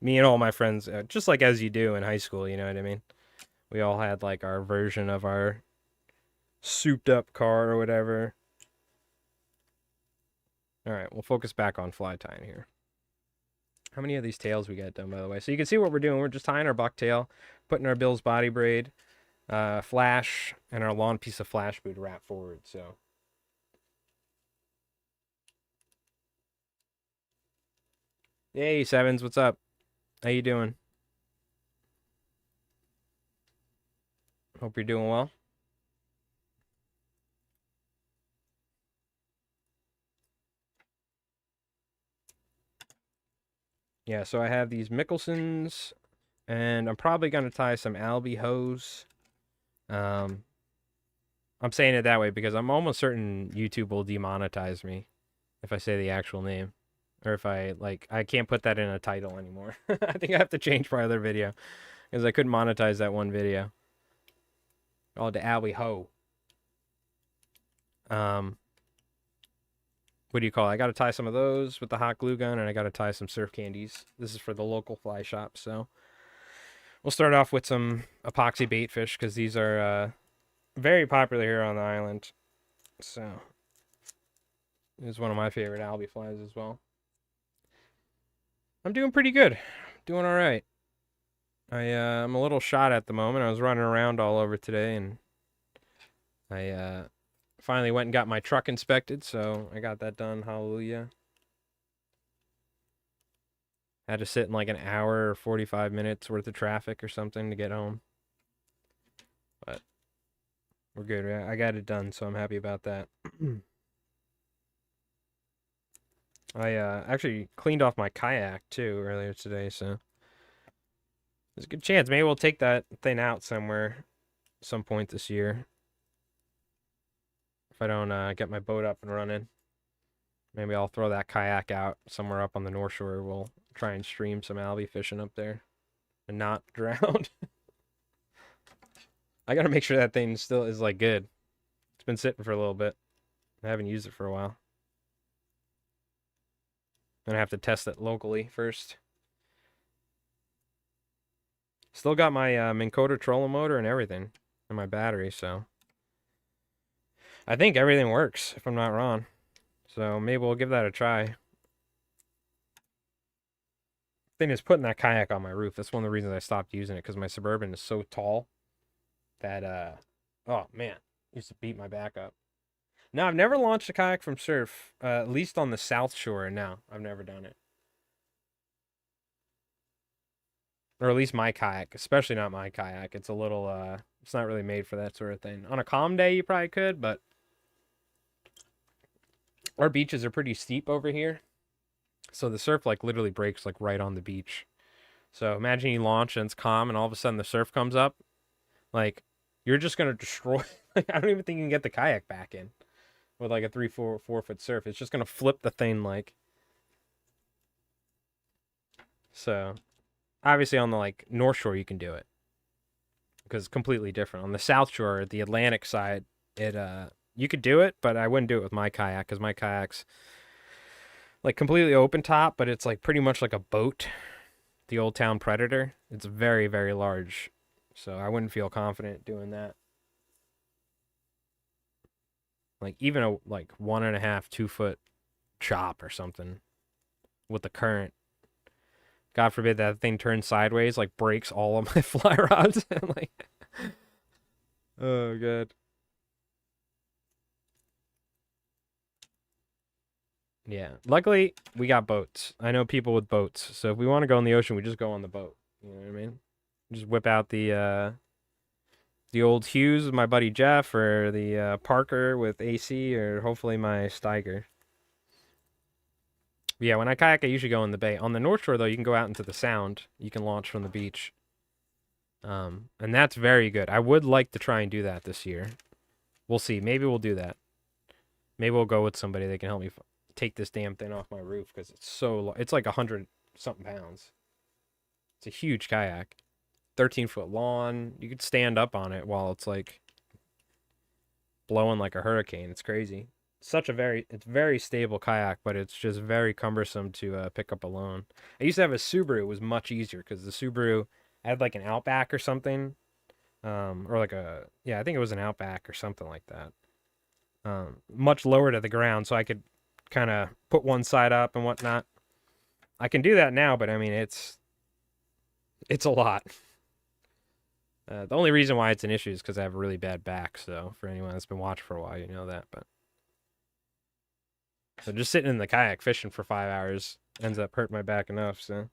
Me and all my friends, just like as you do in high school, you know what I mean? We all had like our version of our souped up car or whatever. All right, we'll focus back on fly tying here. How many of these tails we got done, by the way? So you can see what we're doing. We're just tying our bucktail, putting our Bill's body braid, flash, and our long piece of flash boot wrap forward. So, hey Sevens, what's up? How you doing? Hope you're doing well. Yeah, so I have these Mickelsons, and I'm probably gonna tie some Alby hose. Um, I'm saying it that way because I'm almost certain YouTube will demonetize me if I say the actual name. Or if I can't put that in a title anymore. I think I have to change my other video because I couldn't monetize that one video. Oh, the Alby Ho. Um, what do you call it? I got to tie some of those with the hot glue gun, and I got to tie some surf candies. This is for the local fly shop, so we'll start off with some epoxy baitfish because these are very popular here on the island. So, this is one of my favorite Alby flies as well. I'm doing pretty good. Doing all right. I'm a little shot at the moment. I was running around all over today, and I finally went and got my truck inspected, so I got that done. Hallelujah. Had to sit in like an hour or 45 minutes worth of traffic or something to get home. But we're good. I got it done, so I'm happy about that. I actually cleaned off my kayak too earlier today, so there's a good chance maybe we'll take that thing out somewhere some point this year. If I don't get my boat up and running, maybe I'll throw that kayak out somewhere up on the North Shore. We'll try and stream some Alby fishing up there and not drown. I gotta make sure that thing still is like good. It's been sitting for a little bit. I haven't used it for a while. Gonna have to test it locally first. Still got my Minn Kota trolling motor and everything, and my battery, so I think everything works if I'm not wrong. So maybe we'll give that a try. Thing is, putting that kayak on my roof. That's one of the reasons I stopped using it because my Suburban is so tall that oh man, used to beat my back up. No, I've never launched a kayak from surf. At least on the South Shore. No, I've never done it. Or at least my kayak, especially not my kayak. It's a little it's not really made for that sort of thing. On a calm day you probably could, but our beaches are pretty steep over here. So the surf like literally breaks like right on the beach. So imagine you launch and it's calm and all of a sudden the surf comes up. Like you're just gonna destroy like, I don't even think you can get the kayak back in with like a 3-4 foot surf. It's just gonna flip the thing like so obviously on the like North Shore you can do it. Because it's completely different. On the South Shore, the Atlantic side, it you could do it, but I wouldn't do it with my kayak because my kayak's like completely open top, but it's like pretty much like a boat, the Old Town Predator. It's very, very large. So I wouldn't feel confident doing that. Like even a like 1.5, 2 foot chop or something with the current. God forbid that thing turns sideways, like breaks all of my fly rods. Like, oh god. Yeah. Luckily, we got boats. I know people with boats. So if we want to go in the ocean, we just go on the boat. You know what I mean? Just whip out the old Hughes with my buddy Jeff, or the Parker with AC, or hopefully my Steiger. But yeah, when I kayak, I usually go in the bay. On the North Shore, though, you can go out into the Sound. You can launch from the beach. And that's very good. I would like to try and do that this year. We'll see. Maybe we'll do that. Maybe we'll go with somebody that can help me take this damn thing off my roof because it's so it's like 100-something pounds. It's a huge kayak. 13-foot long. You could stand up on it while it's like blowing like a hurricane. It's crazy. It's very stable kayak, but it's just very cumbersome to pick up alone. I used to have a Subaru. It was much easier because the Subaru had like an Outback or something, or like I think it was an Outback or something like that. Much lower to the ground, so I could kind of put one side up and whatnot. I can do that now, but I mean it's a lot. The only reason why it's an issue is because I have a really bad back. So for anyone that's been watching for a while, you know that. But so just sitting in the kayak fishing for 5 hours ends up hurting my back enough. So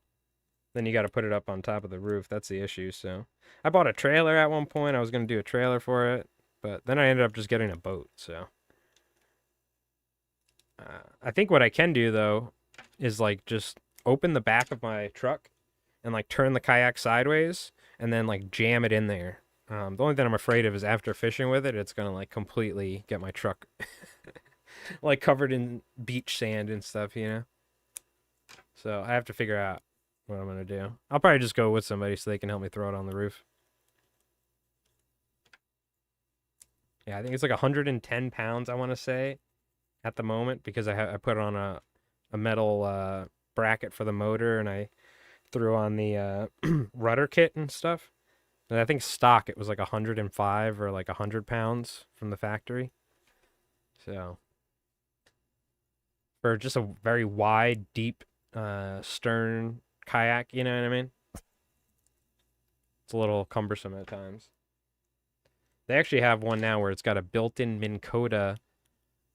then you got to put it up on top of the roof. That's the issue. So I bought a trailer at one point. I was going to do a trailer for it, but then I ended up just getting a boat. So I think what I can do though is like just open the back of my truck and like turn the kayak sideways and then like jam it in there. The only thing I'm afraid of is after fishing with it, it's gonna like completely get my truck like covered in beach sand and stuff, you know. So I have to figure out what I'm gonna do. I'll probably just go with somebody so they can help me throw it on the roof. Yeah, I think it's like 110 pounds, I want to say, at the moment because I put it on a metal bracket for the motor and I threw on the rudder kit and stuff. And I think stock it was like 105 or like 100 pounds from the factory. So for just a very wide, deep stern kayak, you know what I mean? It's a little cumbersome at times. They actually have one now where it's got a built-in Minn Kota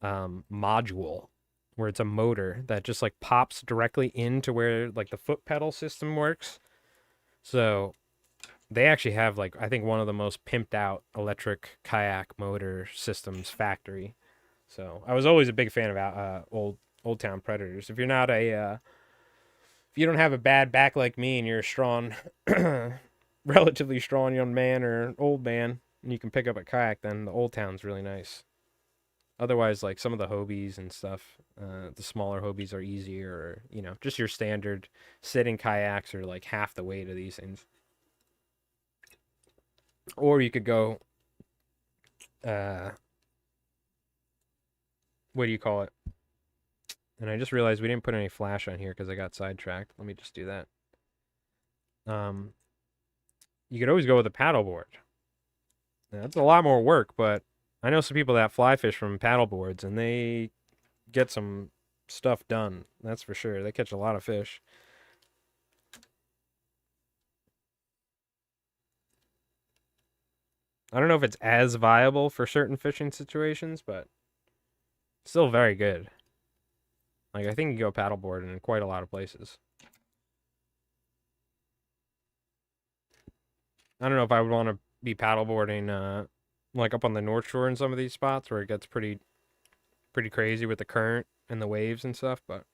module where it's a motor that just like pops directly into where like the foot pedal system works. So they actually have like I think one of the most pimped out electric kayak motor systems factory. So I was always a big fan of Old Town Predators. If you're not if you don't have a bad back like me and you're a strong, relatively strong young man or old man, and you can pick up a kayak, then the Old Town's really nice. Otherwise, like some of the Hobies and stuff, the smaller Hobies are easier, or just your standard sitting kayaks are like half the weight of these things. Or you could go, what do you call it? And I just realized we didn't put any flash on here because I got sidetracked. Let me just do that. You could always go with a paddleboard. Now, that's a lot more work, but I know some people that fly fish from paddleboards and they get some stuff done. That's for sure. They catch a lot of fish. I don't know if it's as viable for certain fishing situations, but still very good. Like, I think you can go paddleboard in quite a lot of places. I don't know if I would want to be paddleboarding, like up on the North Shore in some of these spots where it gets pretty crazy with the current and the waves and stuff, but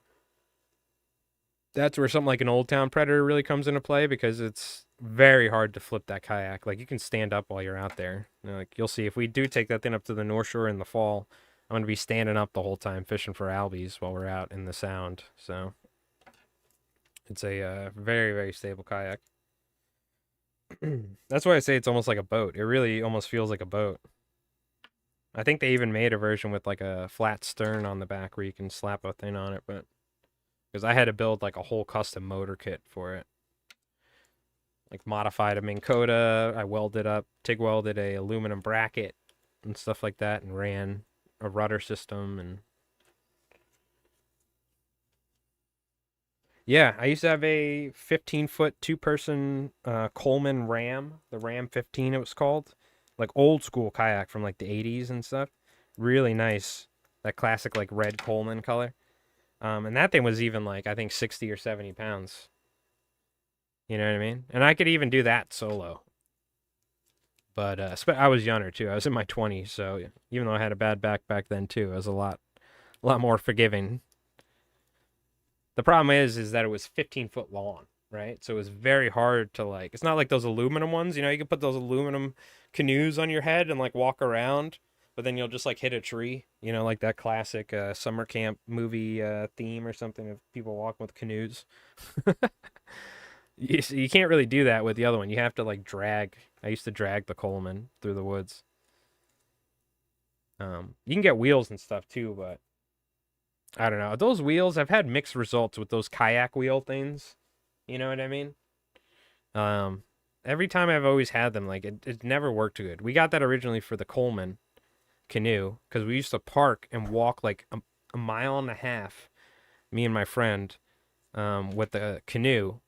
that's where something like an Old Town Predator really comes into play because it's very hard to flip that kayak. Like, you can stand up while you're out there. Like, you'll see if we do take that thing up to the North Shore in the fall, I'm going to be standing up the whole time fishing for Albies while we're out in the Sound. So it's a very, very stable kayak. That's why I say it's almost like a boat. It really almost feels like a boat. I think they even made a version with like a flat stern on the back where you can slap a thing on it, but because I had to build like a whole custom motor kit for it. Like modified a Minn Kota, I welded up, TIG welded a aluminum bracket and stuff like that and ran a rudder system and yeah, I used to have a 15-foot two-person Coleman Ram, the Ram 15 it was called. Like old school kayak from like the 80s and stuff. Really nice. That classic like red Coleman color. And that thing was even like I think 60 or 70 pounds. You know what I mean? And I could even do that solo. But I was younger too. I was in my 20s, so even though I had a bad back then too, I was a lot more forgiving. The problem is that it was 15 foot long, right? So it was very hard to like. It's not like those aluminum ones, you know. You can put those aluminum canoes on your head and like walk around, but then you'll just like hit a tree, you know, like that classic summer camp movie theme or something of people walking with canoes. You can't really do that with the other one. You have to like drag. I used to drag the Coleman through the woods. You can get wheels and stuff too, but I don't know. Those wheels, I've had mixed results with those kayak wheel things. You know what I mean? Um, every time I've always had them, like it never worked good. We got that originally for the Coleman canoe because we used to park and walk like a mile and a half, me and my friend, with the canoe.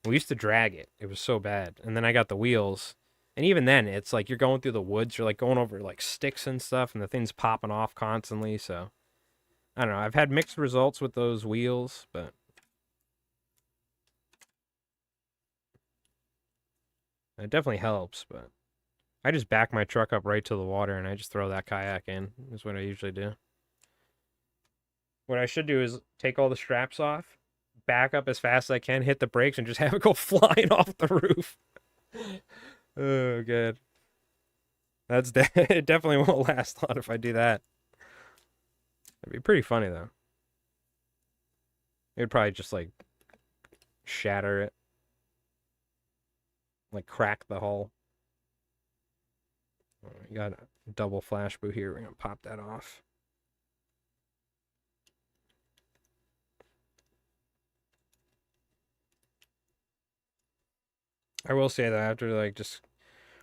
We used to drag it. It was so bad. And then I got the wheels. And even then, it's like you're going through the woods. You're like going over like sticks and stuff, and the thing's popping off constantly. So I don't know. I've had mixed results with those wheels, but it definitely helps. But I just back my truck up right to the water and I just throw that kayak in, is what I usually do. What I should do is take all the straps off, back up as fast as I can, hit the brakes, and just have it go flying off the roof. Oh, good. It definitely won't last long if I do that. It'd be pretty funny though. It'd probably just like shatter it, like crack the hull. You got a double flash boot here. We're gonna pop that off. I will say that after like just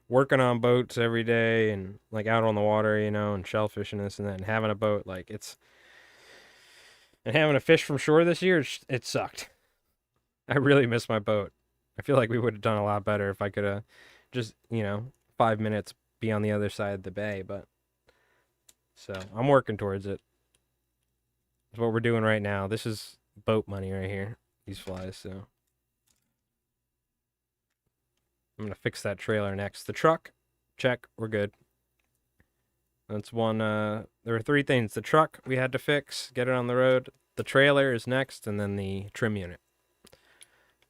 working on boats every day and like out on the water, you know, and shellfish and this and that, and having a boat, like and having a fish from shore this year, it sucked. I really miss my boat. I feel like we would have done a lot better if I could have just, you know, 5 minutes be on the other side of the bay. But so I'm working towards it. That's what we're doing right now. This is boat money right here. These flies. So I'm gonna fix that trailer next. The truck, check. We're good. That's one. There were three things: the truck we had to fix, get it on the road. The trailer is next, and then the trim unit.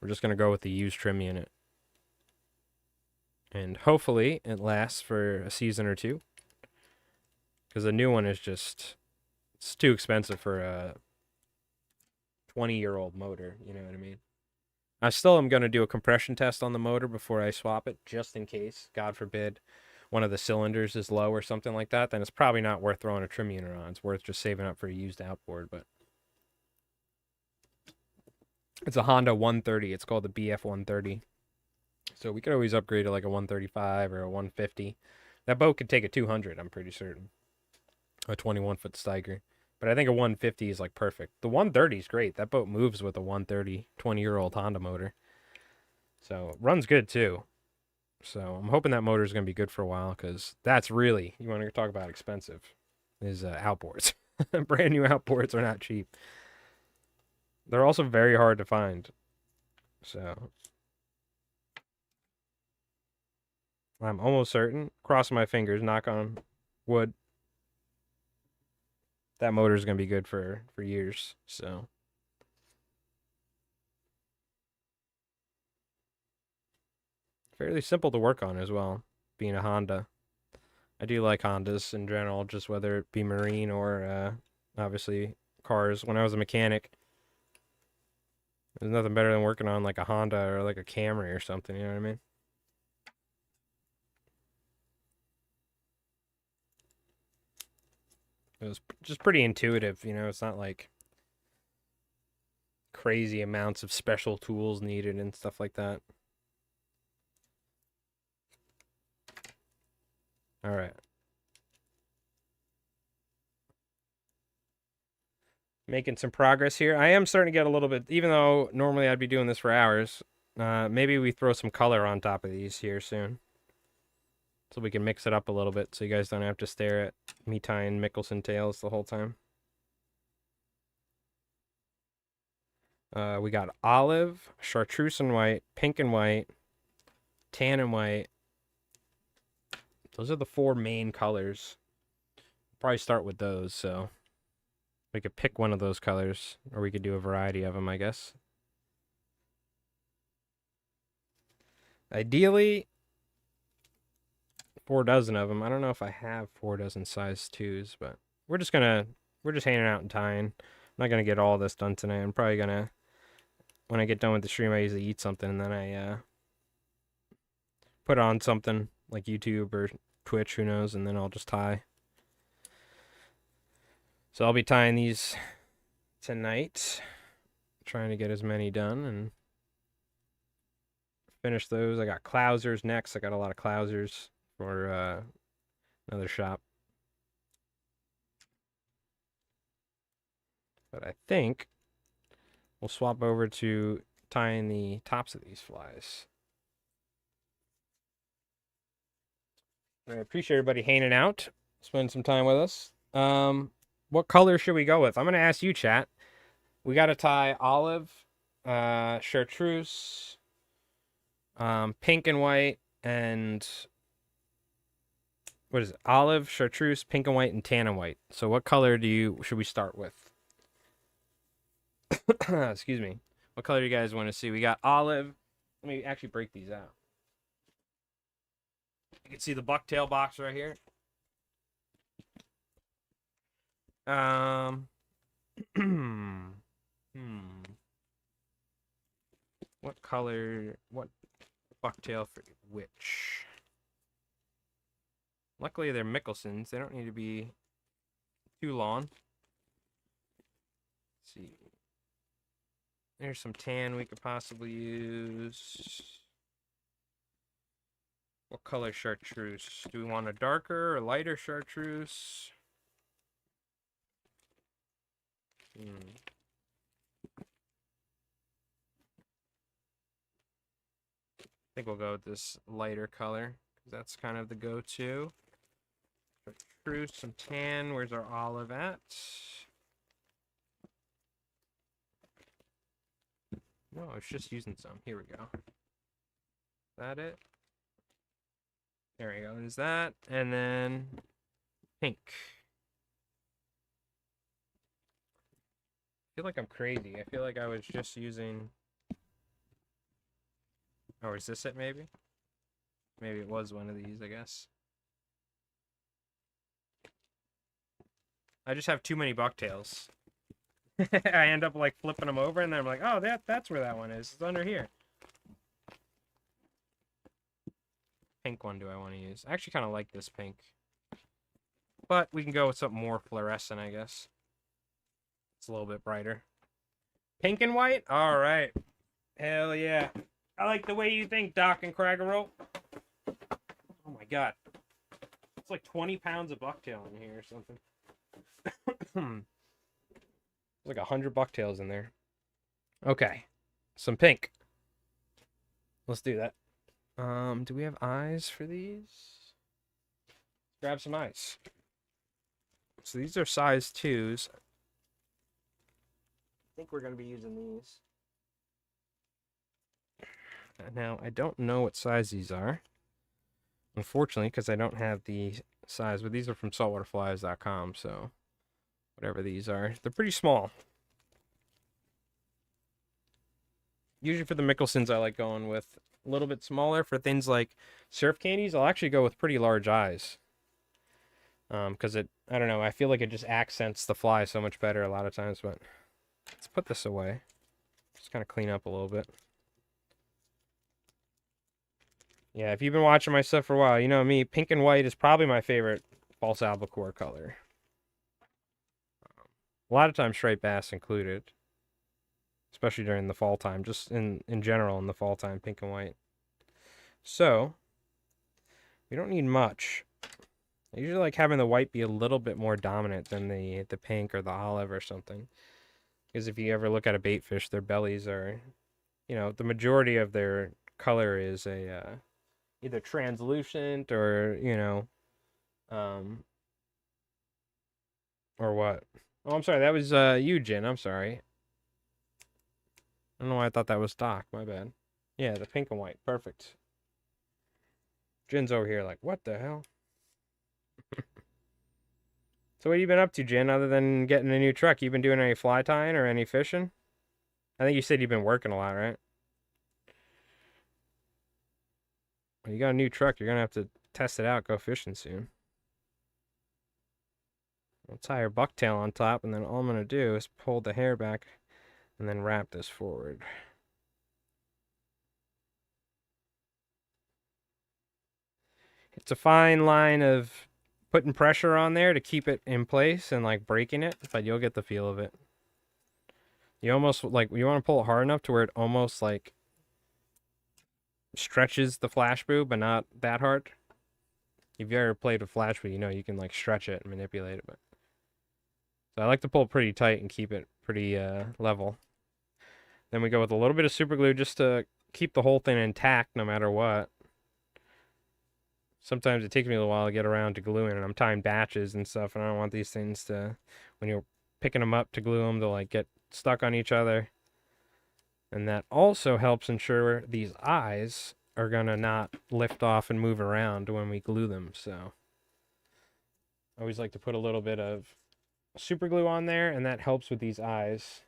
We're just gonna go with the used trim unit. And hopefully it lasts for a season or two. Because the new one is just, it's too expensive for a 20-year-old motor, you know what I mean? I still am going to do a compression test on the motor before I swap it, just in case, God forbid, one of the cylinders is low or something like that, then it's probably not worth throwing a trim unit on. It's worth just saving up for a used outboard, but it's a Honda 130. It's called the BF 130. So we could always upgrade to like a 135 or a 150. That boat could take a 200, I'm pretty certain. A 21-foot Steiger. But I think a 150 is like perfect. The 130 is great. That boat moves with a 130 20-year-old Honda motor. So runs good too. So I'm hoping that motor is going to be good for a while because that's really, you want to talk about expensive, is outboards. Brand new outboards are not cheap. They're also very hard to find. So I'm almost certain, crossing my fingers, knock on wood, that motor is going to be good for years. So fairly simple to work on as well, being a Honda. I do like Hondas in general, just whether it be marine or obviously cars. When I was a mechanic, there's nothing better than working on like a Honda or like a Camry or something, you know what I mean? It was just pretty intuitive, you know, it's not like crazy amounts of special tools needed and stuff like that. All right. Making some progress here. I am starting to get a little bit, even though normally I'd be doing this for hours, maybe we throw some color on top of these here soon. So we can mix it up a little bit so you guys don't have to stare at me tying Mickelson tails the whole time. We got olive, chartreuse and white, pink and white, tan and white. Those are the 4 main colors. Probably start with those, so we could pick one of those colors, or we could do a variety of them, I guess. Ideally, 4 dozen of them. I don't know if I have 4 dozen size 2s, but we're just hanging out and tying. I'm not gonna get all this done tonight. I'm probably gonna, when I get done with the stream, I usually eat something and then I put on something like YouTube or Twitch, who knows, and then I'll just tie. So I'll be tying these tonight, trying to get as many done and finish those. I got clousers next. I got a lot of clousers for another shop. But I think we'll swap over to tying the tops of these flies. I appreciate everybody hanging out, spending some time with us. What color should we go with? I'm going to ask you, chat. We got to tie olive, chartreuse, pink and white, and what is it? Olive, chartreuse, pink and white, and tan and white. So what color should we start with? Excuse me. What color do you guys want to see? We got olive. Let me actually break these out. You can see the bucktail box right here. What color? What bucktail for which? Luckily, they're Mickelsons. They don't need to be too long. Let's see. There's some tan we could possibly use. What color chartreuse? Do we want a darker or lighter chartreuse? I think we'll go with this lighter color, because that's kind of the go-to. Chartreuse, some tan. Where's our olive at? No, I was just using some. Here we go. Is that it? There we go. Is that? And then pink. I feel like I'm crazy. I feel like I was just using... Oh, is this it maybe? Maybe it was one of these, I guess. I just have too many bucktails. I end up like flipping them over and then I'm like, oh, that's where that one is. It's under here. Pink one do I want to use? I actually kind of like this pink. But we can go with something more fluorescent, I guess. It's a little bit brighter. Pink and white? All right. Hell yeah. I like the way you think, Doc and Craggerroll. Oh my god. It's like 20 pounds of bucktail in here or something. There's like 100 bucktails in there. Okay. Some pink. Let's do that. Do we have eyes for these? Let's grab some eyes. So these are size 2s. I think we're going to be using these. Now, I don't know what size these are. Unfortunately, because I don't have the size. But these are from saltwaterflies.com, so whatever these are. They're pretty small. Usually for the Mickelsons, I like going with a little bit smaller. For things like surf candies, I'll actually go with pretty large eyes. Because I don't know, I feel like it just accents the fly so much better a lot of times. But let's put this away. Just kind of clean up a little bit. Yeah, if you've been watching my stuff for a while, you know me, pink and white is probably my favorite false albacore color. A lot of times striped bass included. Especially during the fall time, just in general in the fall time, pink and white. So, we don't need much. I usually like having the white be a little bit more dominant than the pink or the olive or something. Because if you ever look at a baitfish, their bellies are, you know, the majority of their color is a either translucent or, you know, or what? Oh, I'm sorry, that was you, Jin. I'm sorry. I don't know why I thought that was Doc. My bad. Yeah, the pink and white. Perfect. Jin's over here like, what the hell? So what have you been up to, Jin, other than getting a new truck? You been doing any fly tying or any fishing? I think you said you've been working a lot, right? Well, you got a new truck. You're going to have to test it out, go fishing soon. I'll tie your bucktail on top, and then all I'm going to do is pull the hair back and then wrap this forward. It's a fine line of putting pressure on there to keep it in place and like breaking it, but you'll get the feel of it. You almost like you want to pull it hard enough to where it almost like stretches the flash boom, but not that hard. If you ever played with flash boom, you know you can like stretch it and manipulate it. But so I like to pull pretty tight and keep it pretty level. Then we go with a little bit of super glue just to keep the whole thing intact no matter what. Sometimes it takes me a little while to get around to gluing, and I'm tying batches and stuff, and I don't want these things to, when you're picking them up to glue them, to like get stuck on each other. And that also helps ensure these eyes are gonna not lift off and move around when we glue them. So I always like to put a little bit of super glue on there, and that helps with these eyes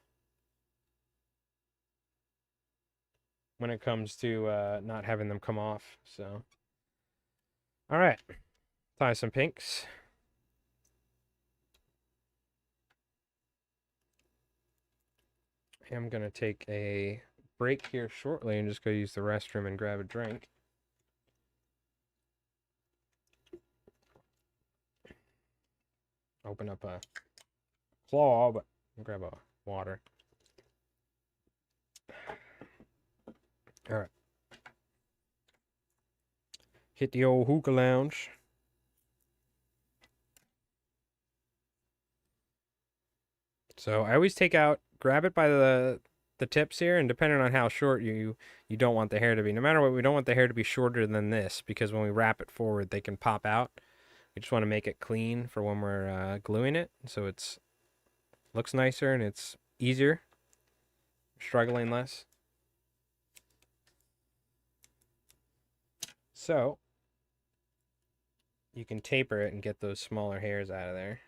when it comes to not having them come off. So all right, tie some pinks. I'm gonna take a break here shortly and just go use the restroom and grab a drink. Open up a claw, but I'll grab a water. All right. Hit the old hookah lounge. So I always take out, grab it by the tips here, and depending on how short you don't want the hair to be. No matter what, we don't want the hair to be shorter than this, because when we wrap it forward, they can pop out. We just want to make it clean for when we're gluing it, so it's looks nicer and it's easier, struggling less. So you can taper it and get those smaller hairs out of there.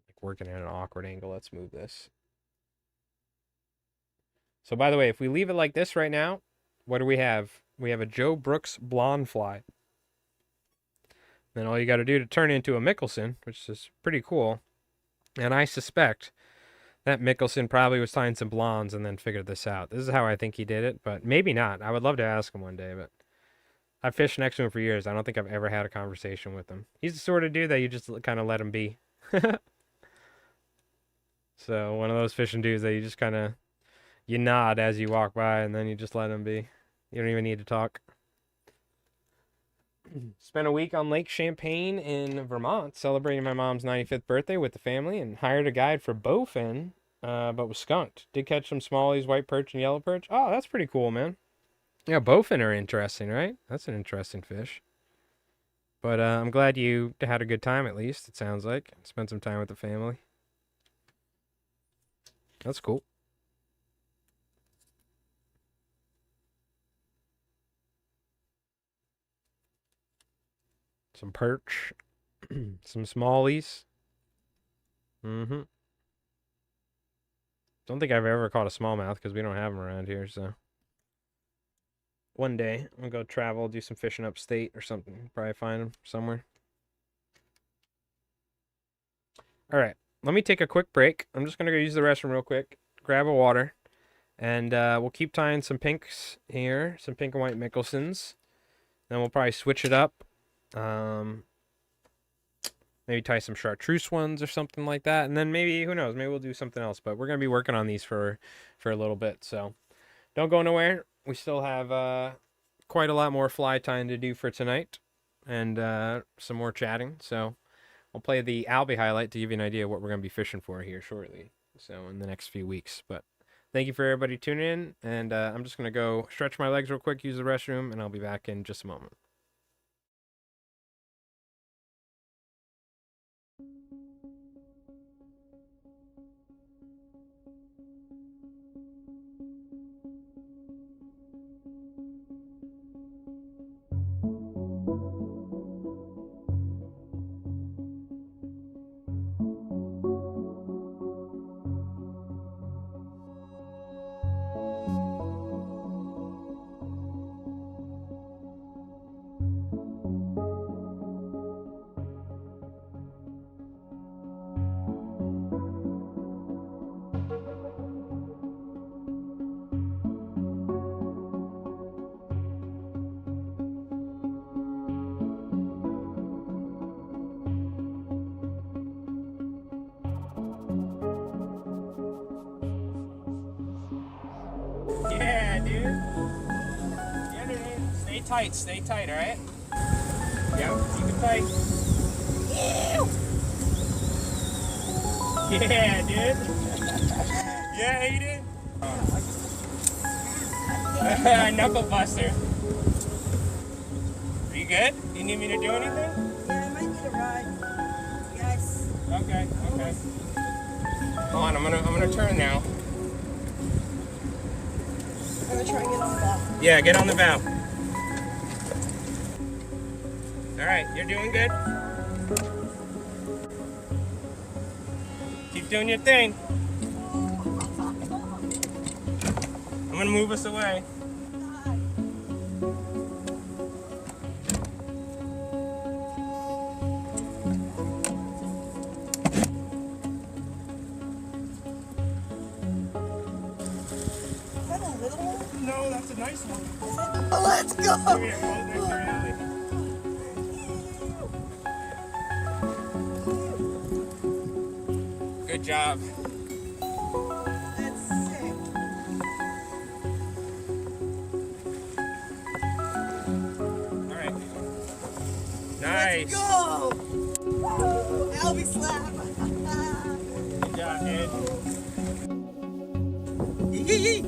Like working at an awkward angle. Let's move this. So by the way, if we leave it like this right now, what do we have? We have a Joe Brooks blonde fly. Then all you got to do to turn it into a Mickelson, which is pretty cool. And I suspect that Mickelson probably was tying some blondes and then figured this out. This is how I think he did it, but maybe not. I would love to ask him one day, but I've fished next to him for years. I don't think I've ever had a conversation with him. He's the sort of dude that you just kind of let him be. So one of those fishing dudes that you just kind of, you nod as you walk by and then you just let him be. You don't even need to talk. Spent a week on Lake Champlain in Vermont celebrating my mom's 95th birthday with the family, and hired a guide for bowfin, but was skunked. Did catch some smallies, white perch, and yellow perch. Oh, that's pretty cool, man. Yeah, bowfin are interesting, right? That's an interesting fish. But I'm glad you had a good time, at least, it sounds like. Spent some time with the family. That's cool. Some perch. Some smallies. Mm-hmm. Don't think I've ever caught a smallmouth because we don't have them around here, so. One day, I'm gonna go travel, do some fishing upstate or something. Probably find them somewhere. All right, let me take a quick break. I'm just gonna go use the restroom real quick, grab a water, and we'll keep tying some pinks here, some pink and white Mickelsons. Then we'll probably switch it up. Maybe tie some chartreuse ones or something like that, and then maybe, who knows, maybe we'll do something else. But we're gonna be working on these for a little bit, so don't go nowhere. We still have quite a lot more fly tying to do for tonight, and some more chatting. So I'll play the Alby highlight to give you an idea of what we're gonna be fishing for here shortly. So in the next few weeks, but thank you for everybody tuning in, and I'm just gonna go stretch my legs real quick, use the restroom, and I'll be back in just a moment. tight. Stay tight, all right? Yep, keep it tight. Yeah, dude. Yeah, Aiden. Knuckle buster. Are you good? You need me to do anything? Yeah, I might need a ride. Yes. Okay. Hold on, I'm gonna turn now. I'm gonna try and get on the bow. Yeah, get on the bow. All right, you're doing good. Keep doing your thing. I'm gonna move us away. Is that a little one? No, that's a nice one. Oh, let's go! Come here, hold next to your alley. Good job. That's sick. All right. Nice. Let's go! Alby slap! Good job, dude. Yee!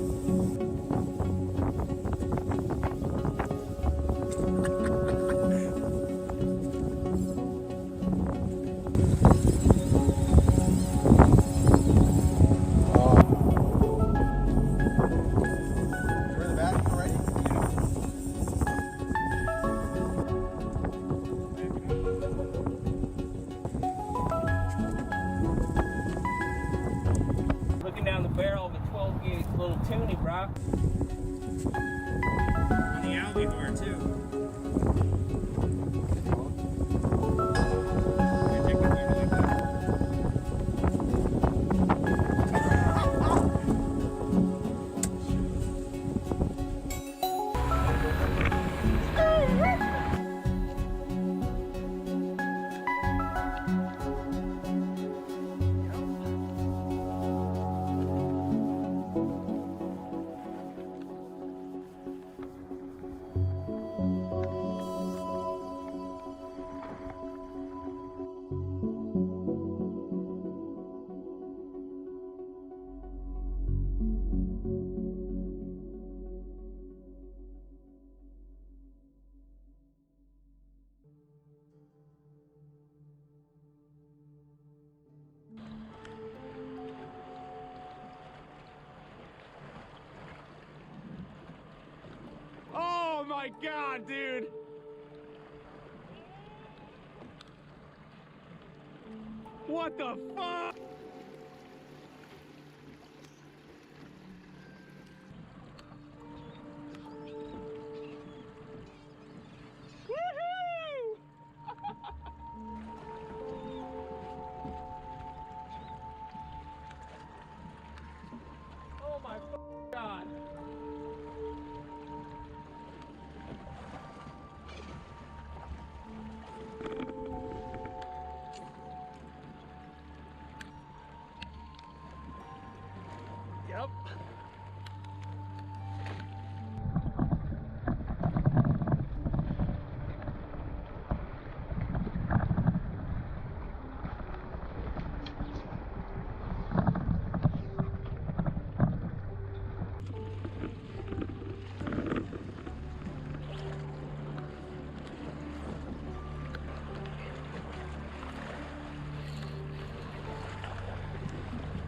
Looking down the barrel of a 12 gauge little toonie, bro. On the Albacore too. Oh my God, dude! What the fuck? Woohoo! Oh my God! Yep.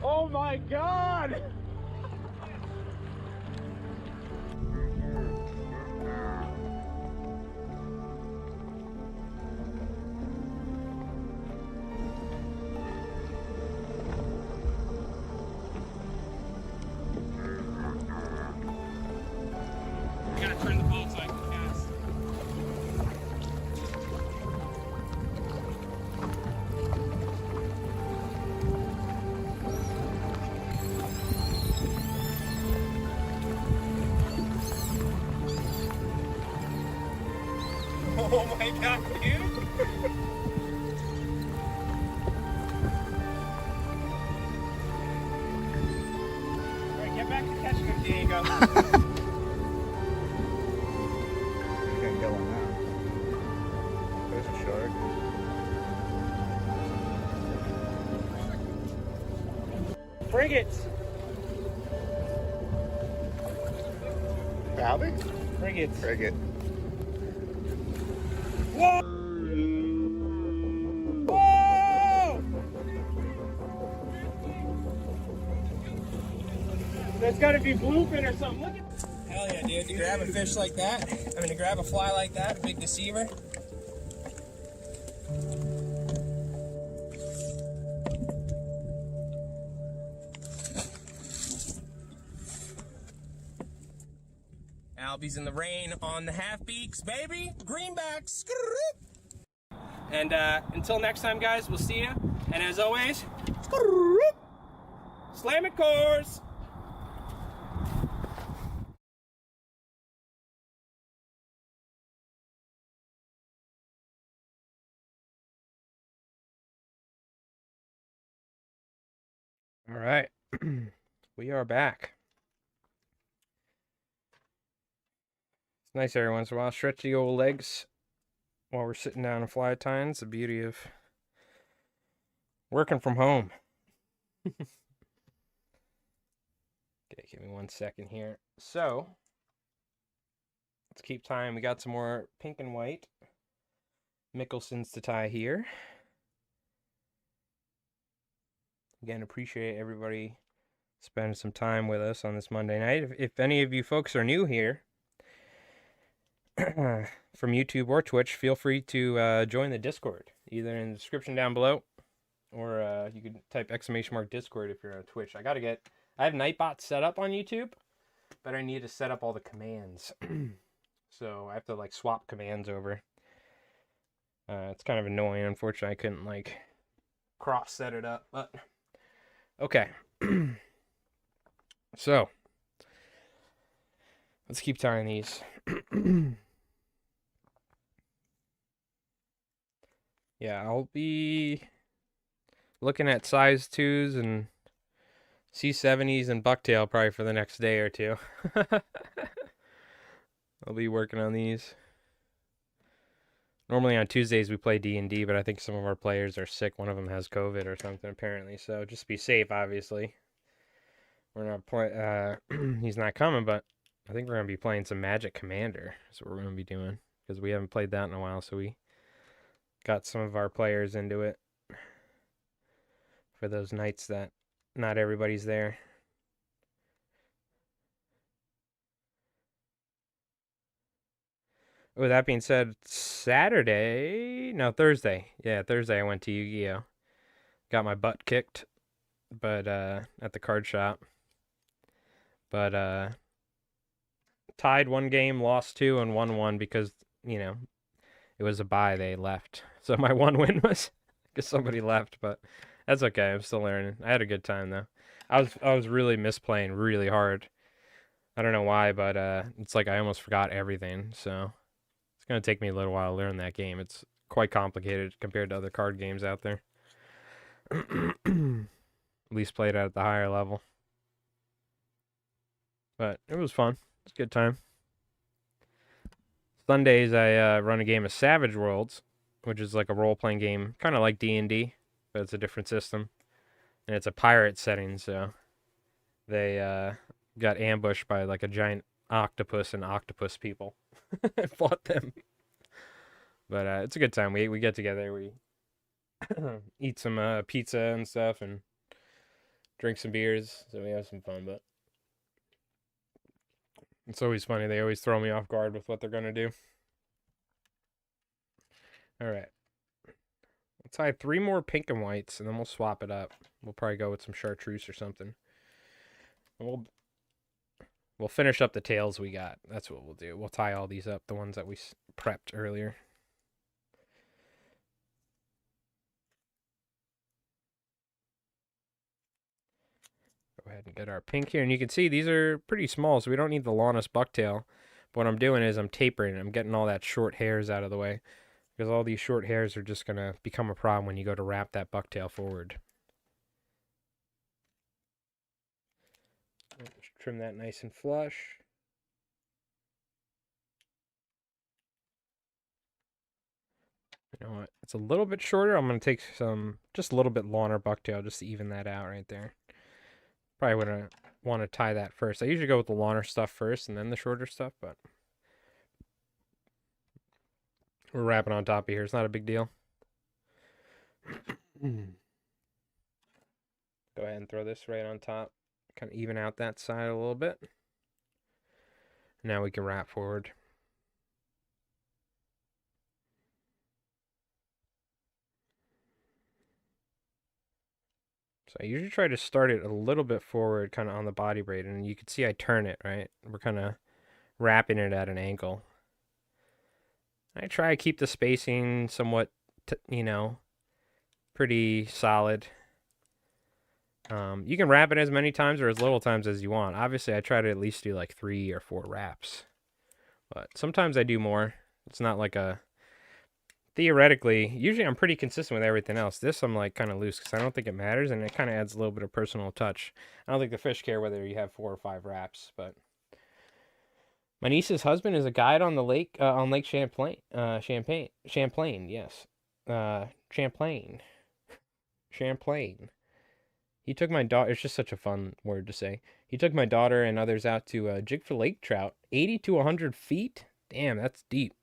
Oh my God! I gotta turn the boat so I can cast. Oh my God, dude! Alright, get back to catching him, Diego. Frigates. Alby? Frigates. Frigate. Whoa! Whoa! There's gotta be bluefin or something. Look at. Hell yeah, dude. To grab a fish like that, to grab a fly like that, a big deceiver. Alby's in the rain on the half beaks, baby. Greenbacks. And until next time, guys, we'll see you. And as always, slam it, cores. All right, we are back. It's nice every once in a while. Stretch the old legs while we're sitting down and fly tying. It's the beauty of working from home. Okay, give me 1 second here. So, let's keep tying. We got some more pink and white Mickelsons to tie here. Again, appreciate everybody spending some time with us on this Monday night. If any of you folks are new here from YouTube or Twitch, feel free to join the Discord, either in the description down below, or you can type !Discord if you're on Twitch. I have Nightbot set up on YouTube, but I need to set up all the commands. So I have to swap commands over. It's kind of annoying. Unfortunately, I couldn't cross set it up, but okay. So let's keep tying these. Yeah, I'll be looking at size 2s and C70s and bucktail probably for the next day or two. I'll be working on these. Normally on Tuesdays we play D&D, but I think some of our players are sick. One of them has COVID or something apparently, so just be safe, obviously. We're not he's not coming, but I think we're going to be playing some Magic Commander. That's what we're going to be doing, because we haven't played that in a while, so we got some of our players into it for those nights that not everybody's there. With that being said, Thursday. Yeah, Thursday I went to Yu-Gi-Oh! Got my butt kicked, but at the card shop. But tied 1 game, lost 2, and won 1 because, it was a bye. They left. So my 1 win was because somebody left, but that's okay. I'm still learning. I had a good time though. I was really misplaying really hard. I don't know why, but it's like I almost forgot everything. So it's gonna take me a little while to learn that game. It's quite complicated compared to other card games out there. At least played at the higher level. But it was fun. It's a good time. Sundays I run a game of Savage Worlds, which is like a role-playing game, kind of like D&D, but it's a different system. And it's a pirate setting, so they got ambushed by like a giant octopus and octopus people. I fought them. But it's a good time. We get together, we eat some pizza and stuff, and drink some beers, so we have some fun, but it's always funny. They always throw me off guard with what they're going to do. All right. We'll tie 3 more pink and whites, and then we'll swap it up. We'll probably go with some chartreuse or something. And we'll finish up the tails we got. That's what we'll do. We'll tie all these up, the ones that we prepped earlier. Go ahead and get our pink here. And you can see these are pretty small, so we don't need the longest bucktail. But what I'm doing is I'm tapering it. I'm getting all that short hairs out of the way, because all these short hairs are just going to become a problem when you go to wrap that bucktail forward. Just trim that nice and flush. You know what? It's a little bit shorter. I'm going to take just a little bit longer bucktail just to even that out right there. Probably would want to tie that first. I usually go with the longer stuff first and then the shorter stuff, but we're wrapping on top of here. It's not a big deal. Go ahead and throw this right on top. Kind of even out that side a little bit. Now we can wrap forward. So I usually try to start it a little bit forward, kind of on the body braid, and you can see I turn it, right? We're kind of wrapping it at an angle. I try to keep the spacing somewhat, pretty solid. You can wrap it as many times or as little times as you want. Obviously, I try to at least do like 3 or 4 wraps. But sometimes I do more. It's not like a... Theoretically, usually I'm pretty consistent with everything else. This I'm like kind of loose because I don't think it matters, and it kind of adds a little bit of personal touch. I don't think the fish care whether you have 4 or 5 wraps, but... My niece's husband is a guide on the lake, on Lake Champlain. Champlain, yes. Champlain. He took my daughter, it's just such a fun word to say. He took my daughter and others out to jig for lake trout, 80 to 100 feet. Damn, that's deep.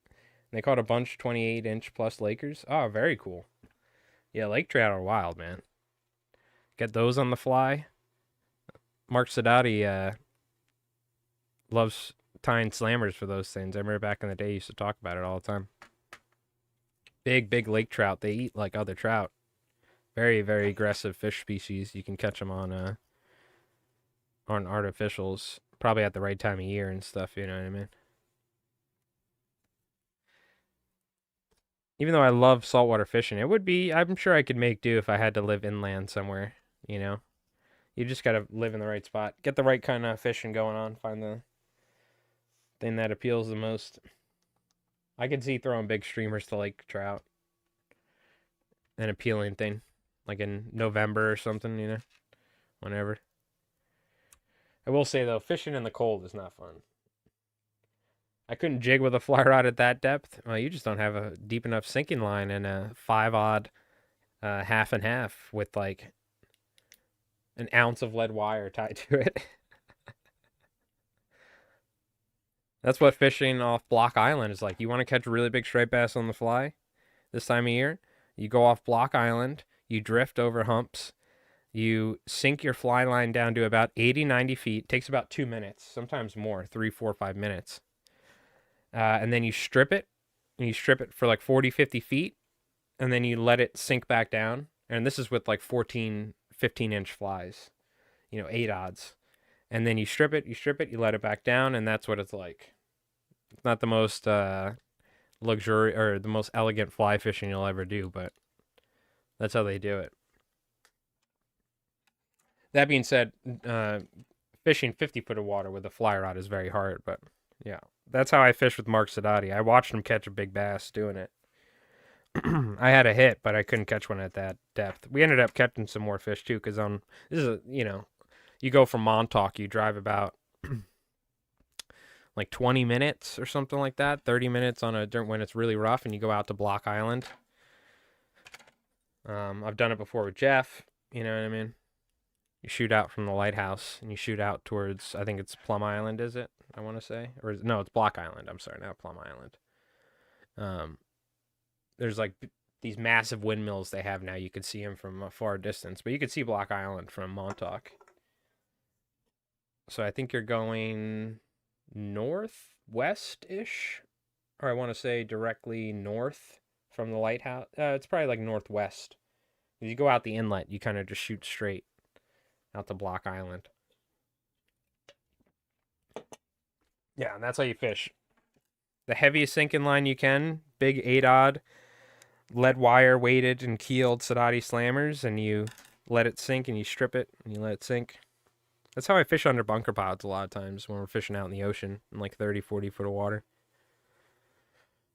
And they caught a bunch 28-inch plus Lakers. Oh, very cool. Yeah, lake trout are wild, man. Get those on the fly. Mark Sadati loves tying slammers for those things. I remember back in the day, he used to talk about it all the time. Big lake trout. They eat like other trout. Very, very aggressive fish species. You can catch them on artificials, probably at the right time of year and stuff, you know what I mean? Even though I love saltwater fishing, it would be, I'm sure I could make do if I had to live inland somewhere, you know? You just gotta live in the right spot. Get the right kind of fishing going on. Find the thing that appeals the most. I could see throwing big streamers to lake trout. An appealing thing. Like in November or something, you know? Whenever. I will say, though, fishing in the cold is not fun. I couldn't jig with a fly rod at that depth. Well, you just don't have a deep enough sinking line and a 5-odd half and half with like an ounce of lead wire tied to it. That's what fishing off Block Island is like. You want to catch a really big striped bass on the fly this time of year? You go off Block Island, you drift over humps, you sink your fly line down to about 80, 90 feet. It takes about 2 minutes, sometimes more, 3, 4, 5 minutes. And then you strip it, and you strip it for like 40, 50 feet, and then you let it sink back down. And this is with like 14, 15-inch flies, 8-odds. And then you strip it, you let it back down, and that's what it's like. It's not the most luxury or the most elegant fly fishing you'll ever do, but that's how they do it. That being said, fishing 50 foot of water with a fly rod is very hard, but yeah, that's how I fish with Mark Sadati. I watched him catch a big bass doing it. I had a hit, but I couldn't catch one at that depth. We ended up catching some more fish too, because this is you go from Montauk, you drive about like 20 minutes or something like that, 30 minutes on when it's really rough, and you go out to Block Island. I've done it before with Jeff, you know what I mean? You shoot out from the lighthouse, and you shoot out towards, I think it's Plum Island, is it? I want to say. No, it's Block Island. I'm sorry, not Plum Island. There's like these massive windmills they have now. You could see them from a far distance, but you could see Block Island from Montauk. So I think you're going northwest-ish, or I want to say directly north from the lighthouse. It's probably like northwest. If you go out the inlet, you kind of just shoot straight out to Block Island. Yeah, and that's how you fish. The heaviest sinking line you can, big 8-odd, lead wire weighted and keeled Sadati slammers, and you let it sink and you strip it and you let it sink. That's how I fish under bunker pods a lot of times when we're fishing out in the ocean in like 30, 40 foot of water.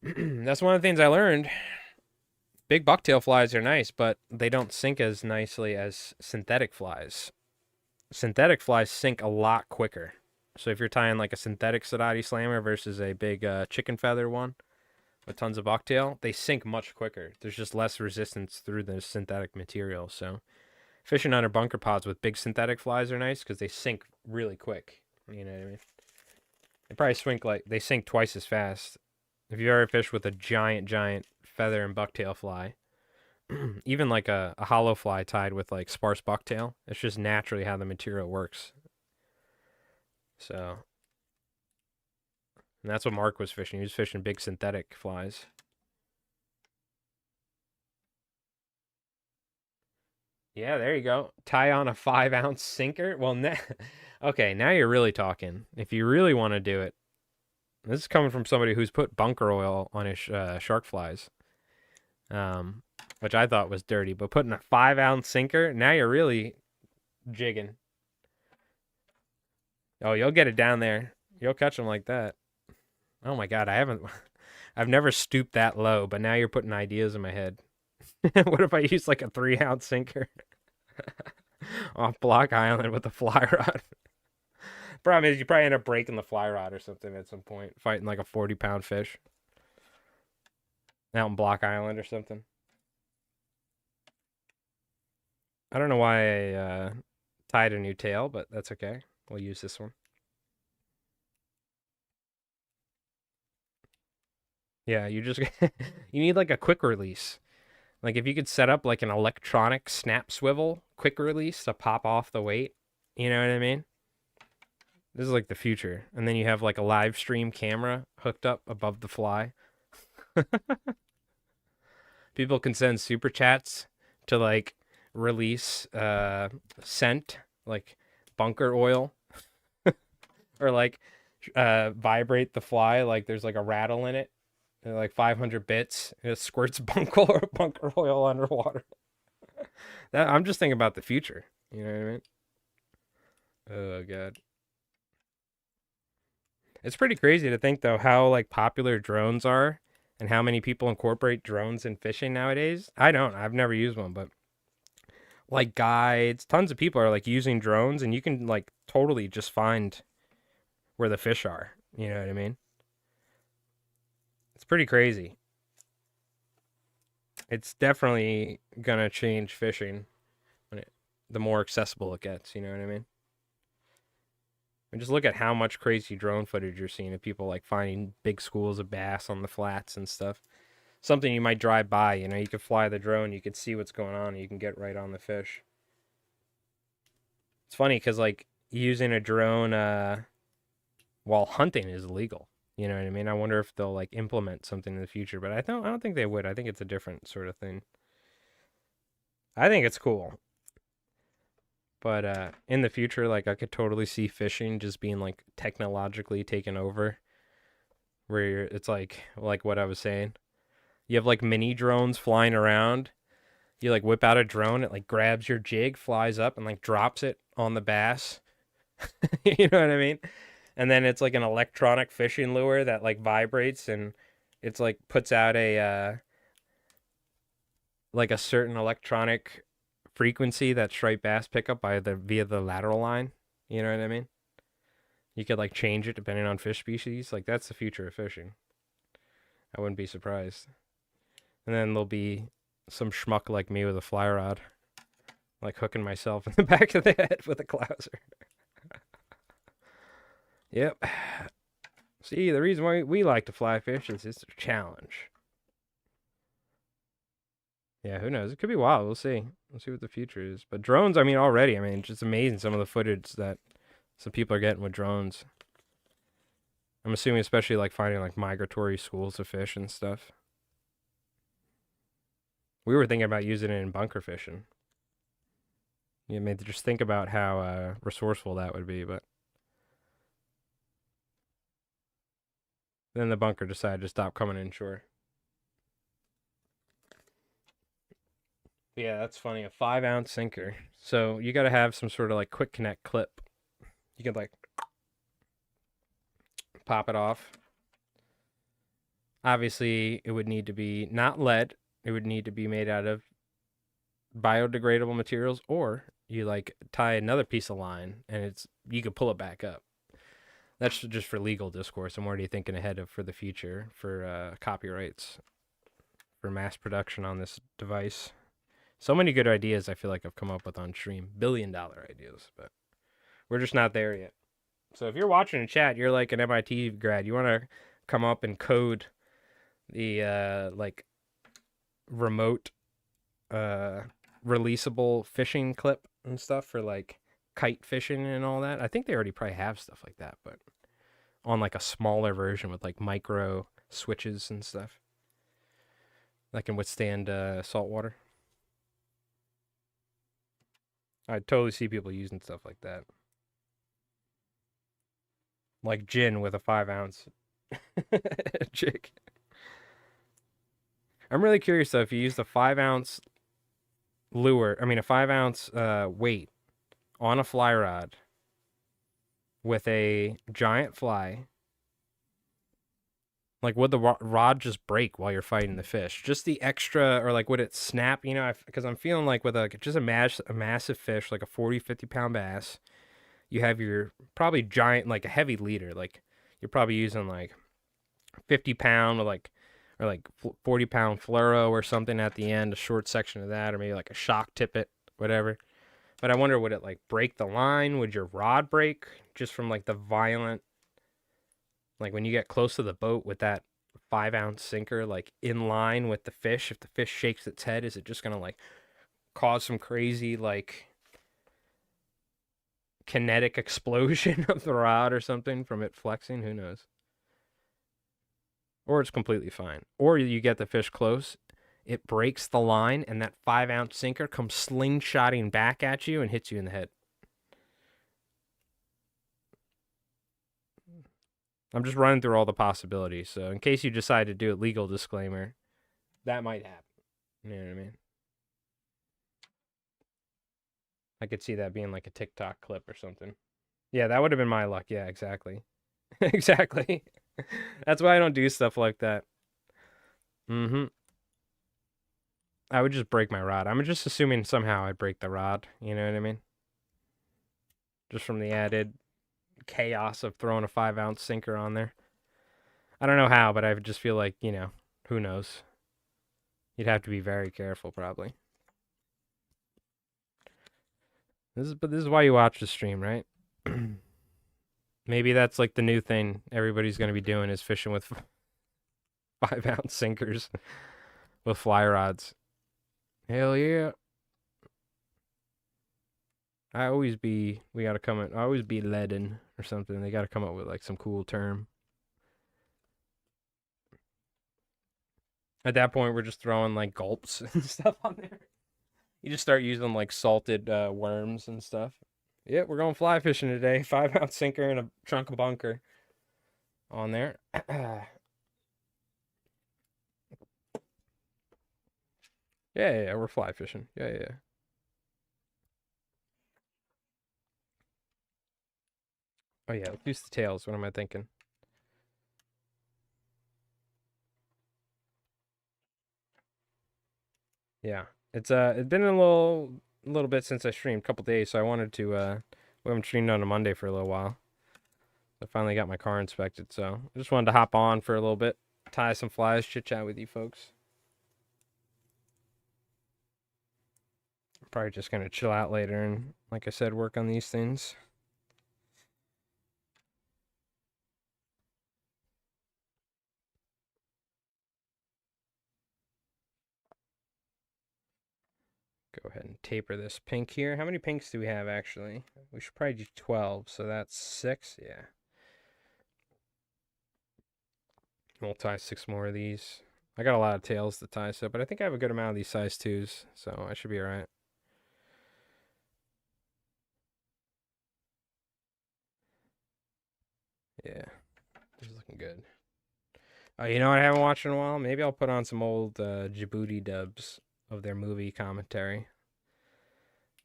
That's one of the things I learned. Big bucktail flies are nice, but they don't sink as nicely as synthetic flies. Synthetic flies sink a lot quicker. So if you're tying like a synthetic Sadati slammer versus a big chicken feather one with tons of bucktail, they sink much quicker. There's just less resistance through the synthetic material. So Fishing under bunker pods with big synthetic flies are nice because they sink really quick. You know what I mean? They probably they sink twice as fast. If you ever fish with a giant feather and bucktail fly, even like a hollow fly tied with like sparse bucktail, it's just naturally how the material works. So, and that's what Mark was fishing. He was fishing big synthetic flies. Yeah, there you go. Tie on a 5-ounce sinker. Well, okay, now you're really talking. If you really want to do it, this is coming from somebody who's put bunker oil on his shark flies, which I thought was dirty. But putting a 5-ounce sinker, now you're really jigging. Oh, you'll get it down there. You'll catch them like that. Oh my God, I've never stooped that low, but now you're putting ideas in my head. What if I use like a 3-ounce sinker off Block Island with a fly rod? Problem is, you probably end up breaking the fly rod or something at some point, fighting like a 40-pound fish out in Block Island or something. I don't know why I tied a new tail, but that's okay. We'll use this one. Yeah, you just you need like a quick release. Like if you could set up like an electronic snap swivel quick release to pop off the weight, you know what I mean? This is like the future. And then you have like a live stream camera hooked up above the fly. People can send super chats to like release scent, like bunker oil, or like vibrate the fly like there's like a rattle in it. They're like 500 bits. It squirts bunker oil underwater. I'm just thinking about the future. You know what I mean? Oh God. It's pretty crazy to think though how like popular drones are and how many people incorporate drones in fishing nowadays. I don't. I've never used one, but like guides, tons of people are like using drones and you can like totally just find where the fish are. You know what I mean? It's pretty crazy. It's definitely gonna change fishing the more accessible it gets. You know what I mean? And just look at how much crazy drone footage you're seeing of people like finding big schools of bass on the flats and stuff. Something you might drive by, you know, you could fly the drone, you could see what's going on, and you can get right on the fish. It's funny because like using a drone while hunting is illegal. You know what I mean? I wonder if they'll like implement something in the future, but I don't think they would. I think it's a different sort of thing. I think it's cool. But in the future, like I could totally see fishing just being like technologically taken over. Where it's like what I was saying. You have like mini drones flying around. You like whip out a drone, it like grabs your jig, flies up, and like drops it on the bass. You know what I mean? And then it's like an electronic fishing lure that like vibrates and it's like puts out a like a certain electronic frequency that striped bass pick up via the lateral line. You know what I mean? You could like change it depending on fish species. Like that's the future of fishing. I wouldn't be surprised. And then there'll be some schmuck like me with a fly rod, like hooking myself in the back of the head with a clouser. Yep. See, the reason why we like to fly fish is it's a challenge. Yeah, who knows? It could be wild. We'll see. We'll see what the future is. But drones, I mean, already, I mean, it's just amazing some of the footage that some people are getting with drones. I'm assuming especially like finding like migratory schools of fish and stuff. We were thinking about using it in bunker fishing. You may just think about how resourceful that would be, but then the bunker decided to stop coming inshore. Yeah, that's funny. A 5-ounce sinker. So you got to have some sort of like quick connect clip. You could like pop it off. Obviously, it would need to be not lead. It would need to be made out of biodegradable materials, or you like tie another piece of line and you could pull it back up. That's just for legal discourse. I'm already thinking ahead for the future for copyrights for mass production on this device. So many good ideas I feel like I've come up with on stream. $1 billion ideas, but we're just not there yet. So if you're watching in chat, you're like an MIT grad, you want to come up and code the like remote releasable fishing clip and stuff for like kite fishing and all that. I think they already probably have stuff like that, but on like a smaller version with like micro switches and stuff that can withstand saltwater. I totally see people using stuff like that. Like gin with a 5-ounce jig. I'm really curious though if you use the 5-ounce lure, I mean a 5-ounce weight on a fly rod with a giant fly, like would the rod just break while you're fighting the fish? Just the extra, or like would it snap? You know, because I'm feeling like with just a massive fish, like a 40, 50-pound bass, you have your probably giant, like a heavy leader, like you're probably using like 50-pound or like 40-pound fluoro or something at the end, a short section of that, or maybe like a shock tippet, whatever. But I wonder, would it like break the line? Would your rod break just from like the violent, like when you get close to the boat with that 5-ounce sinker, like in line with the fish? If the fish shakes its head, is it just gonna like cause some crazy like kinetic explosion of the rod or something from it flexing? Who knows? Or it's completely fine. Or you get the fish close, it breaks the line, and that 5-ounce sinker comes slingshotting back at you and hits you in the head. I'm just running through all the possibilities. So in case you decide to do a legal disclaimer, that might happen. You know what I mean? I could see that being like a TikTok clip or something. Yeah, that would have been my luck. Yeah, exactly. Exactly. That's why I don't do stuff like that. Mm-hmm. I would just break my rod. I'm just assuming somehow I'd break the rod. You know what I mean? Just from the added chaos of throwing a 5-ounce sinker on there. I don't know how, but I just feel like, you know, who knows? You'd have to be very careful, probably. But this is why you watch the stream, right? Maybe that's like the new thing everybody's going to be doing is fishing with 5-ounce sinkers with fly rods. Hell yeah. I always be leading or something. They got to come up with like some cool term. At that point, we're just throwing like gulps and stuff on there. You just start using like salted worms and stuff. Yeah, we're going fly fishing today. 5-ounce sinker and a trunk of bunker on there. Yeah, we're fly fishing. Yeah. Oh yeah, let's use the tails. What am I thinking? Yeah, it's been a little bit since I streamed, a couple days, so I wanted to we haven't streamed on a Monday for a little while. I finally got my car inspected, so I just wanted to hop on for a little bit, tie some flies, chit chat with you folks. Probably just gonna chill out later and, like I said, work on these things. Go ahead and taper this pink here. How many pinks do we have actually? We should probably do 12, so that's 6. Yeah. We'll tie 6 more of these. I got a lot of tails to tie, so, but I think I have a good amount of these size 2s, so I should be alright. Yeah, this is looking good. You know what I haven't watched in a while? Maybe I'll put on some old Djibouti dubs of their movie commentary.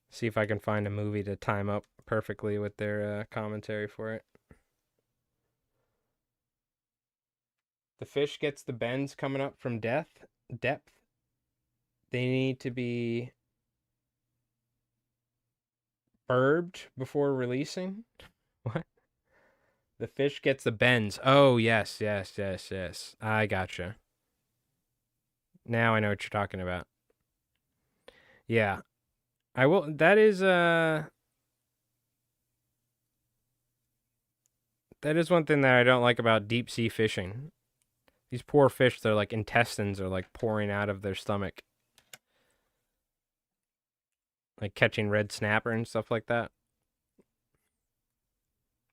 See if I can find a movie to time up perfectly with their commentary for it. The fish gets the bends coming up from depth. They need to be burbed before releasing. What? The fish gets the bends. Oh, yes. I gotcha. Now I know what you're talking about. Yeah. I will that is one thing that I don't like about deep sea fishing. These poor fish, their like intestines are like pouring out of their stomach. Like catching red snapper and stuff like that.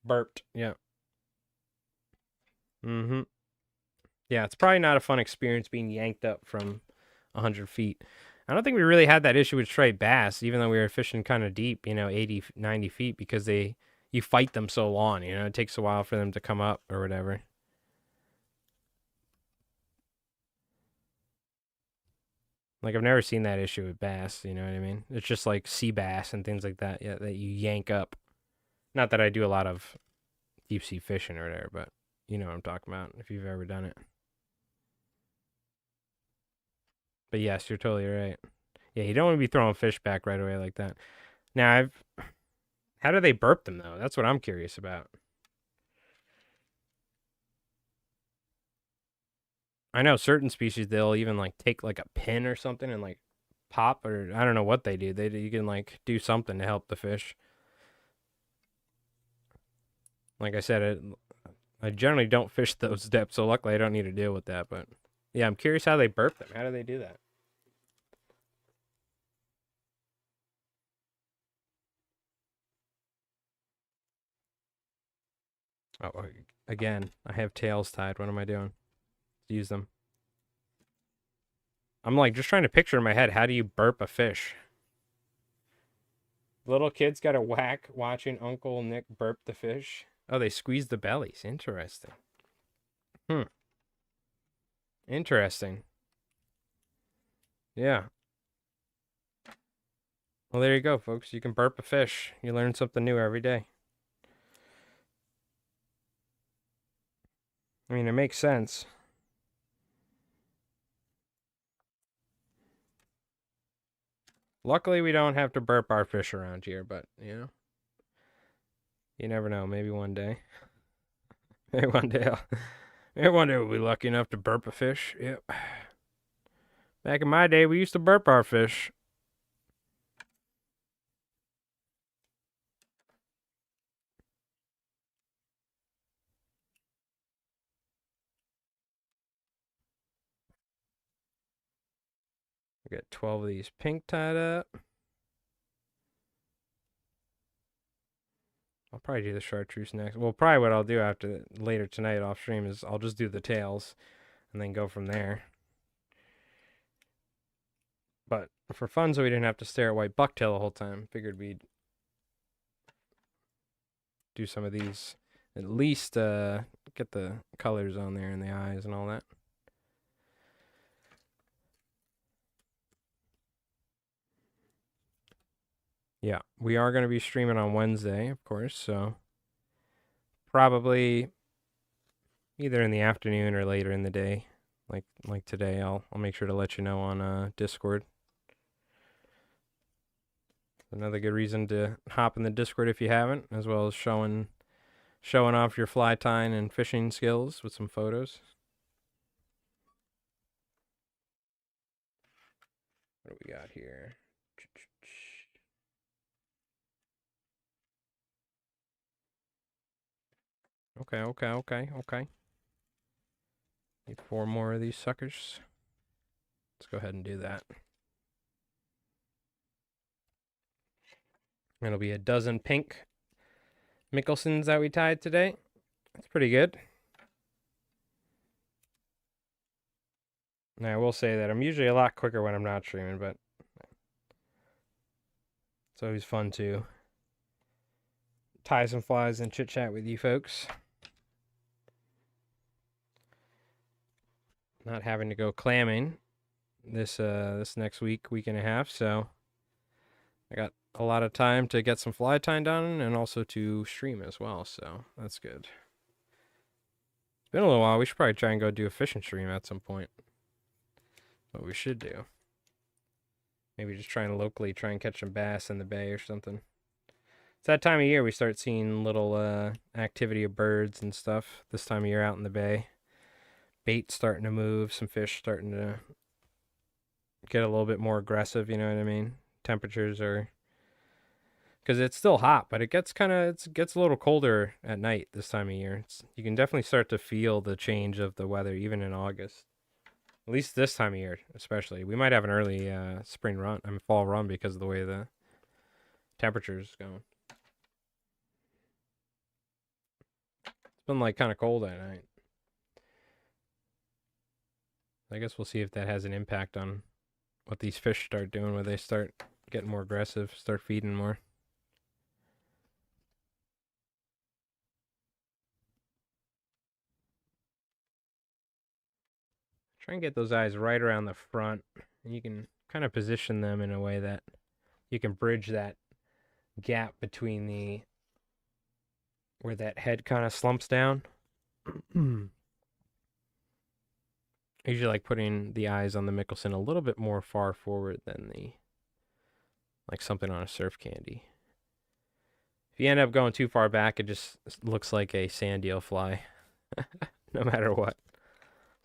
Burped. Yeah. Mm-hmm. Yeah, it's probably not a fun experience being yanked up from 100 feet. I don't think we really had that issue with striped bass, even though we were fishing kind of deep, 80, 90 feet, because you fight them so long, it takes a while for them to come up or whatever. Like, I've never seen that issue with bass, you know what I mean? It's just like sea bass and things like that, yeah, that you yank up. Not that I do a lot of deep sea fishing or whatever, but you know what I'm talking about if you've ever done it. But yes, you're totally right. Yeah, you don't want to be throwing fish back right away like that. Now, how do they burp them though? That's what I'm curious about. I know certain species they'll even like take like a pin or something and like pop, or I don't know what they do. You can like do something to help the fish. Like I said, I generally don't fish those depths, so luckily I don't need to deal with that. But yeah, I'm curious how they burp them. How do they do that? Oh, again, I have tails tied. What am I doing? Use them. I'm like just trying to picture in my head, how do you burp a fish? Little kids got a whack watching Uncle Nick burp the fish. Oh, they squeeze the bellies. Interesting. Hmm. Interesting. Yeah. Well, there you go, folks. You can burp a fish. You learn something new every day. I mean, it makes sense. Luckily, we don't have to burp our fish around here, but, you never know. Maybe one day. Maybe one day maybe one day we'll be lucky enough to burp a fish. Yep. Back in my day, we used to burp our fish. We got 12 of these pink tied up. I'll probably do the chartreuse next. Well, probably what I'll do later tonight off stream is I'll just do the tails and then go from there. But for fun, so we didn't have to stare at white bucktail the whole time, figured we'd do some of these. At least get the colors on there and the eyes and all that. Yeah, we are going to be streaming on Wednesday, of course, so probably either in the afternoon or later in the day, like today. I'll make sure to let you know on Discord. Another good reason to hop in the Discord if you haven't, as well as showing off your fly tying and fishing skills with some photos. What do we got here? Okay. Need 4 more of these suckers. Let's go ahead and do that. It'll be a dozen pink Mickelsons that we tied today. That's pretty good. Now, I will say that I'm usually a lot quicker when I'm not streaming, but it's always fun to tie some flies and chit-chat with you folks. Not having to go clamming this next week and a half, so I got a lot of time to get some fly tying done and also to stream as well, so that's good. It's been a little while. We should probably try and go do a fishing stream at some point. What we should do. Maybe just try and catch some bass in the bay or something. It's that time of year we start seeing little activity of birds and stuff this time of year out in the bay. Bait starting to move, some fish starting to get a little bit more aggressive, you know what I mean? temperatures are, because it's still hot, but it gets it gets a little colder at night this time of year. You can definitely start to feel the change of the weather even in August. At least this time of year, especially. We might have an early spring run, fall run because of the way the temperature's going. It's been like kind of cold at night. I guess we'll see if that has an impact on what these fish start doing when they start getting more aggressive, start feeding more. Try and get those eyes right around the front, and you can kind of position them in a way that you can bridge that gap between the where that head kind of slumps down. I usually like putting the eyes on the Mickelson a little bit more far forward than the like something on a surf candy. If you end up going too far back, it just looks like a sand eel fly, no matter what.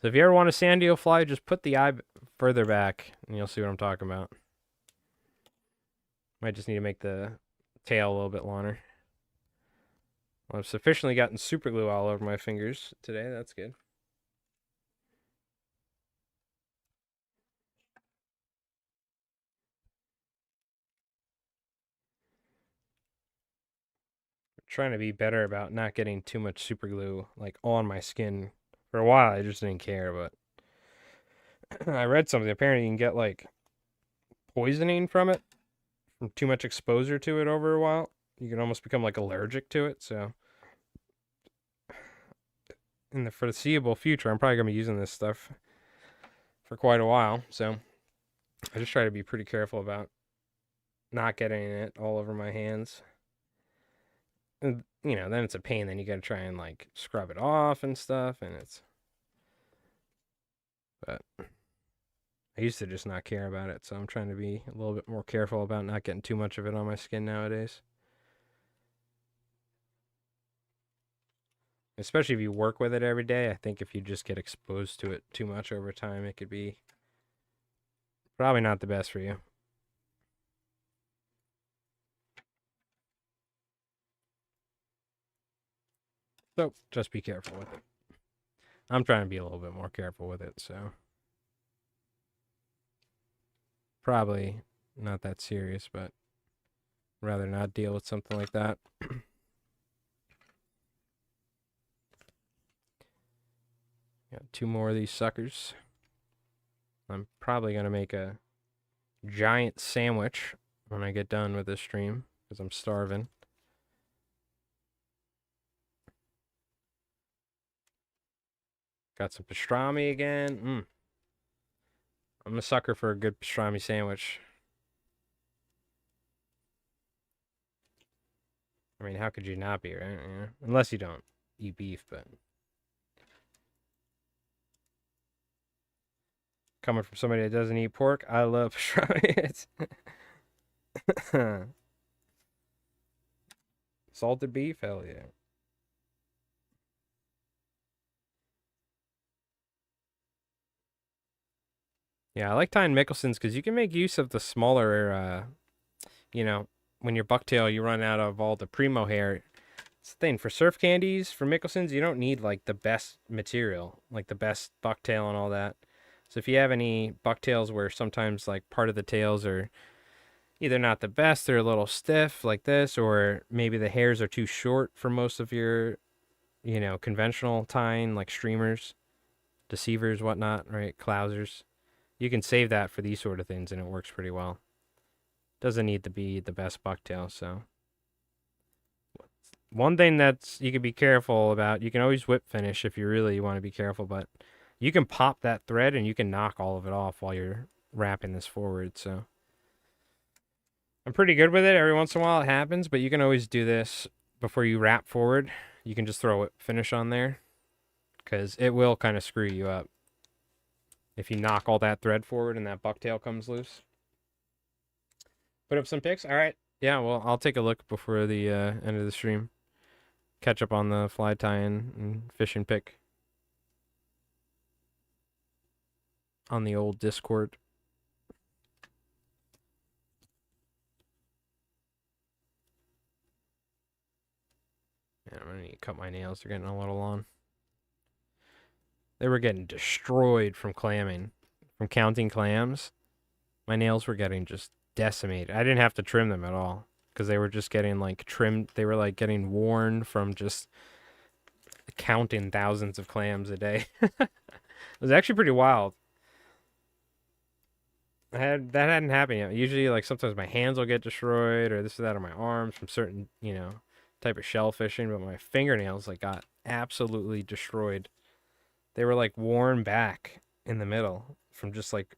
So if you ever want a sand eel fly, just put the eye further back, and you'll see what I'm talking about. Might just need to make the tail a little bit longer. Well, I've sufficiently gotten super glue all over my fingers today. That's good. Trying to be better about not getting too much super glue like on my skin. For a while, I just didn't care, but I read something. Apparently, you can get like poisoning from it, from too much exposure to it over a while. You can almost become like allergic to it. So, in the foreseeable future, I'm probably gonna be using this stuff for quite a while. So, I just try to be pretty careful about not getting it all over my hands. And, then it's a pain. Then you gotta try and like scrub it off and stuff, and but I used to just not care about it, so I'm trying to be a little bit more careful about not getting too much of it on my skin nowadays. Especially if you work with it every day. I think if you just get exposed to it too much over time, it could be probably not the best for you. So just be careful with it. I'm trying to be a little bit more careful with it, so probably not that serious, but rather not deal with something like that. Got 2 more of these suckers. I'm probably going to make a giant sandwich when I get done with this stream because I'm starving. Got some pastrami again. I'm a sucker for a good pastrami sandwich. I mean, how could you not be, right? Yeah. Unless you don't eat beef, but coming from somebody that doesn't eat pork, I love pastrami. Salted beef, hell yeah. Yeah, I like tying Mickelsons because you can make use of the smaller, when you're bucktail, you run out of all the primo hair. It's the thing for surf candies, for Mickelsons, you don't need like the best material, like the best bucktail and all that. So if you have any bucktails where sometimes like part of the tails are either not the best, they're a little stiff like this, or maybe the hairs are too short for most of your, conventional tying, like streamers, deceivers, whatnot, right? Clousers. You can save that for these sort of things and it works pretty well. Doesn't need to be the best bucktail, so. One thing that's you can be careful about, you can always whip finish if you really want to be careful, but you can pop that thread and you can knock all of it off while you're wrapping this forward, so. I'm pretty good with it. Every once in a while it happens, but you can always do this before you wrap forward. You can just throw a whip finish on there because it will kind of screw you up if you knock all that thread forward and that bucktail comes loose. Put up some pics? All right. Yeah, well, I'll take a look before the end of the stream. Catch up on the fly tying and fishing pick on the old Discord. Man, I'm gonna need to cut my nails. They're getting a little long. They were getting destroyed from clamming, from counting clams. My nails were getting just decimated. I didn't have to trim them at all because they were just getting like trimmed. They were like getting worn from just counting thousands of clams a day. It was actually pretty wild. That hadn't happened yet. Usually, like sometimes my hands will get destroyed or this or that on my arms from certain, type of shellfishing, but my fingernails like got absolutely destroyed. They were like worn back in the middle from just like,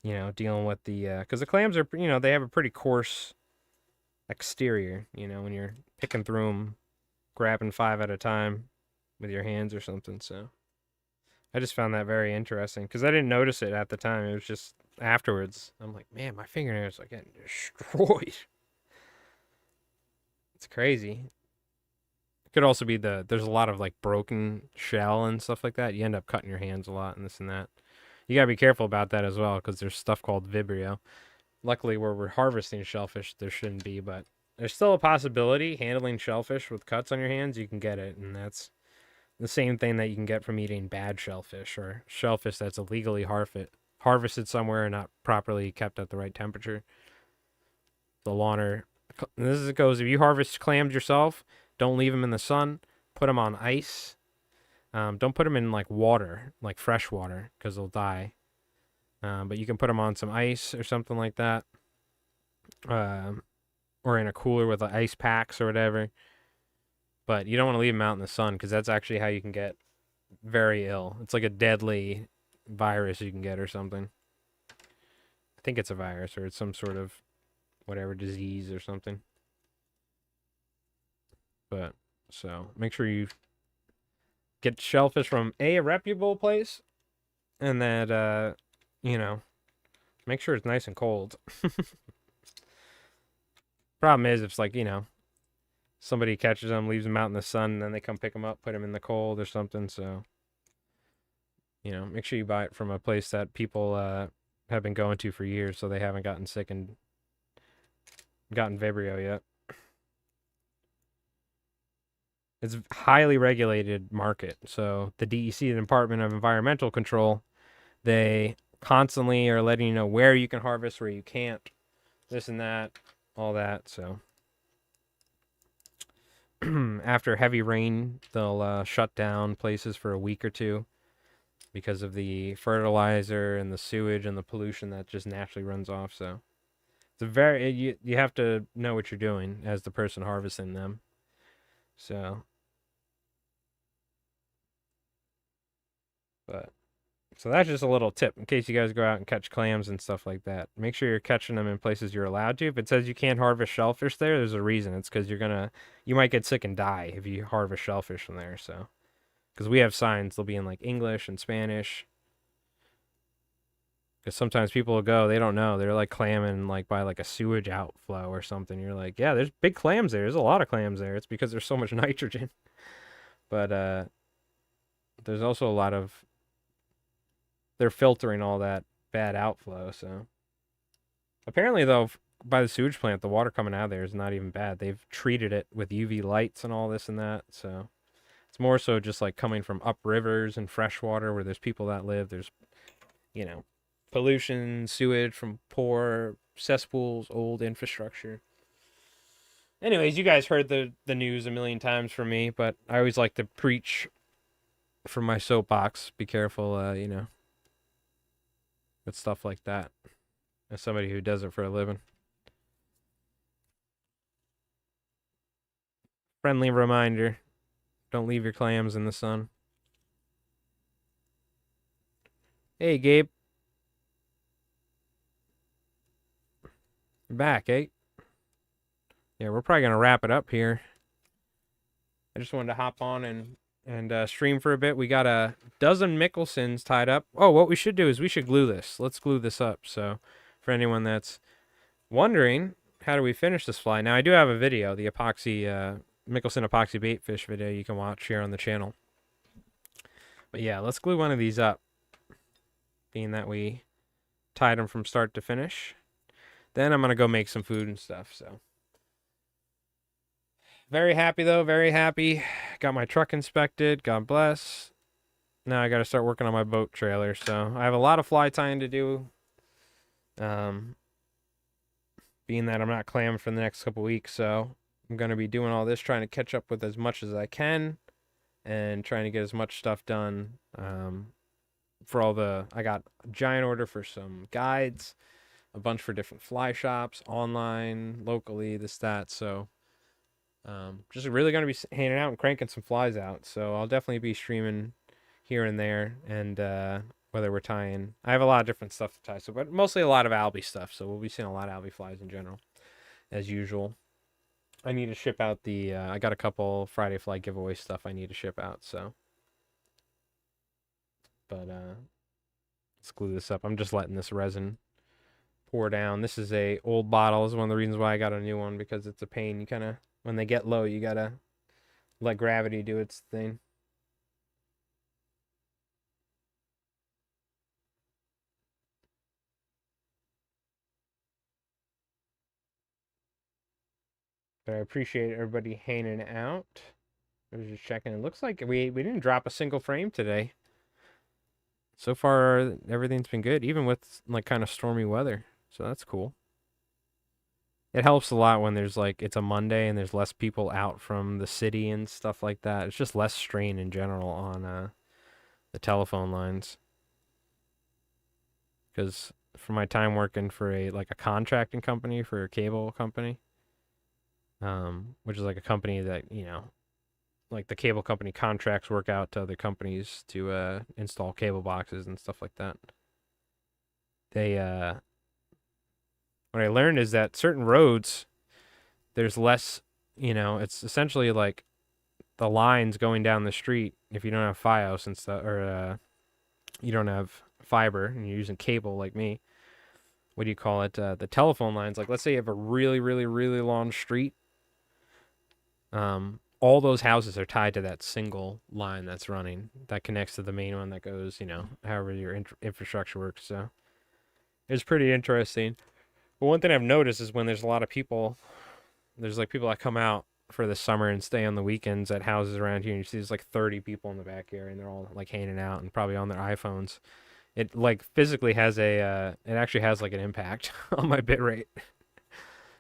dealing with the because the clams are, they have a pretty coarse exterior. When you're picking through them, grabbing 5 at a time with your hands or something. So I just found that very interesting because I didn't notice it at the time. It was just afterwards. I'm like, man, my fingernails are getting destroyed. It's crazy. It could also be there's a lot of like broken shell and stuff like that. You end up cutting your hands a lot and this and that. You gotta be careful about that as well because there's stuff called Vibrio. Luckily, where we're harvesting shellfish, there shouldn't be, but there's still a possibility handling shellfish with cuts on your hands. You can get it, and that's the same thing that you can get from eating bad shellfish or shellfish that's illegally harvested somewhere and not properly kept at the right temperature. The longer, this is it goes. If you harvest clams yourself, don't leave them in the sun. Put them on ice. Don't put them in like water, like fresh water, because they'll die. But you can put them on some ice or something like that, or in a cooler with like ice packs or whatever. But you don't want to leave them out in the sun because that's actually how you can get very ill. It's like a deadly virus you can get or something. I think it's a virus or it's some sort of whatever disease or something. But so make sure you get shellfish from a reputable place, and that make sure it's nice and cold. Problem is, if it's like somebody catches them, leaves them out in the sun, and then they come pick them up, put them in the cold or something. So make sure you buy it from a place that people have been going to for years, so they haven't gotten sick and gotten Vibrio yet. It's a highly regulated market. So the DEC, the Department of Environmental Control, they constantly are letting you know where you can harvest, where you can't, this and that, all that. So after heavy rain, they'll shut down places for a week or two because of the fertilizer and the sewage and the pollution that just naturally runs off. So it's you have to know what you're doing as the person harvesting them. So that's just a little tip in case you guys go out and catch clams and stuff like that. Make sure you're catching them in places you're allowed to. If it says you can't harvest shellfish there, there's a reason. It's because you might get sick and die if you harvest shellfish from there. So, because we have signs, they'll be in like English and Spanish. Because sometimes people will go, they don't know. They're like clamming like by like a sewage outflow or something. You're like, yeah, there's big clams there. There's a lot of clams there. It's because there's so much nitrogen. But there's also a lot of, they're filtering all that bad outflow. So apparently though, by the sewage plant, the water coming out of there is not even bad. They've treated it with UV lights and all this and that. So it's more so just like coming from up rivers and fresh water where there's people that live. There's, pollution, sewage from poor cesspools, old infrastructure. Anyways, you guys heard the news a million times from me, but I always like to preach from my soapbox. Be careful, with stuff like that. As somebody who does it for a living. Friendly reminder, don't leave your clams in the sun. Hey, Gabe. You're back, eh? Yeah, we're probably going to wrap it up here. I just wanted to hop on and stream for a bit. We got a dozen Mickelsons tied up. Oh, what we should do is we should glue this. Let's glue this up. So for anyone that's wondering, how do we finish this fly? Now, I do have a video, the epoxy, Mickelson epoxy baitfish video you can watch here on the channel. But yeah, let's glue one of these up, being that we tied them from start to finish. Then I'm going to go make some food and stuff, so. Very happy though, very happy. Got my truck inspected, God bless. Now I got to start working on my boat trailer. So I have a lot of fly tying to do. Um, being that I'm not clamming for the next couple weeks, so I'm gonna be doing all this, trying to catch up with as much as I can, and trying to get as much stuff done. For all the, I got a giant order for some guides, a bunch for different fly shops, online, locally, this, that. So just really going to be hanging out and cranking some flies out. So I'll definitely be streaming here and there. And whether we're tying, I have a lot of different stuff to tie. So, but mostly a lot of Alby stuff. So we'll be seeing a lot of Alby flies in general, as usual. I need to ship out the, I got a couple Friday fly giveaway stuff I need to ship out. So, but let's glue this up. I'm just letting this resin pour down. This is a old bottle. This is one of the reasons why I got a new one, because it's a pain. You kind of, when they get low, you gotta let gravity do its thing. But I appreciate everybody hanging out. I was just checking. It looks like we didn't drop a single frame today. So far, everything's been good, even with like kind of stormy weather. So that's cool. It helps a lot when there's like, it's a Monday and there's less people out from the city and stuff like that. It's just less strain in general on the telephone lines. Because for my time working for a contracting company for a cable company, which is like a company that, you know, like the cable company contracts work out to other companies to install cable boxes and stuff like that. They what I learned is that certain roads, there's less, you know, it's essentially like the lines going down the street. If you don't have FiOS and stuff, or you don't have fiber and you're using cable like me, what do you call it? The telephone lines. Like, let's say you have a really, really, really long street. All those houses are tied to that single line that's running that connects to the main one that goes, you know, however your infrastructure works. So it's pretty interesting. But one thing I've noticed is when there's a lot of people, there's like people that come out for the summer and stay on the weekends at houses around here, and you see there's like 30 people in the back area, and they're all like hanging out and probably on their iPhones. It like physically has it actually has like an impact on my bit rate,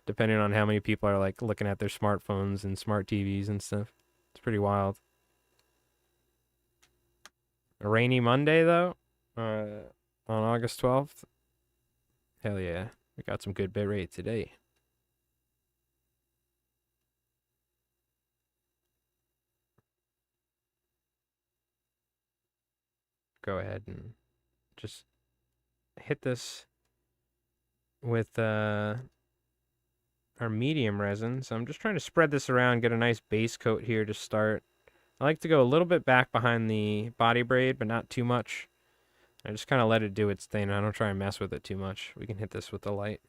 depending on how many people are like looking at their smartphones and smart TVs and stuff. It's pretty wild. A rainy Monday though, on August 12th. Hell yeah, we got some good bit rate today. Go ahead and just hit this with our medium resin. So I'm just trying to spread this around, get a nice base coat here to start. I like to go a little bit back behind the body braid, but not too much. I just kind of let it do its thing. I don't try and mess with it too much. We can hit this with the light.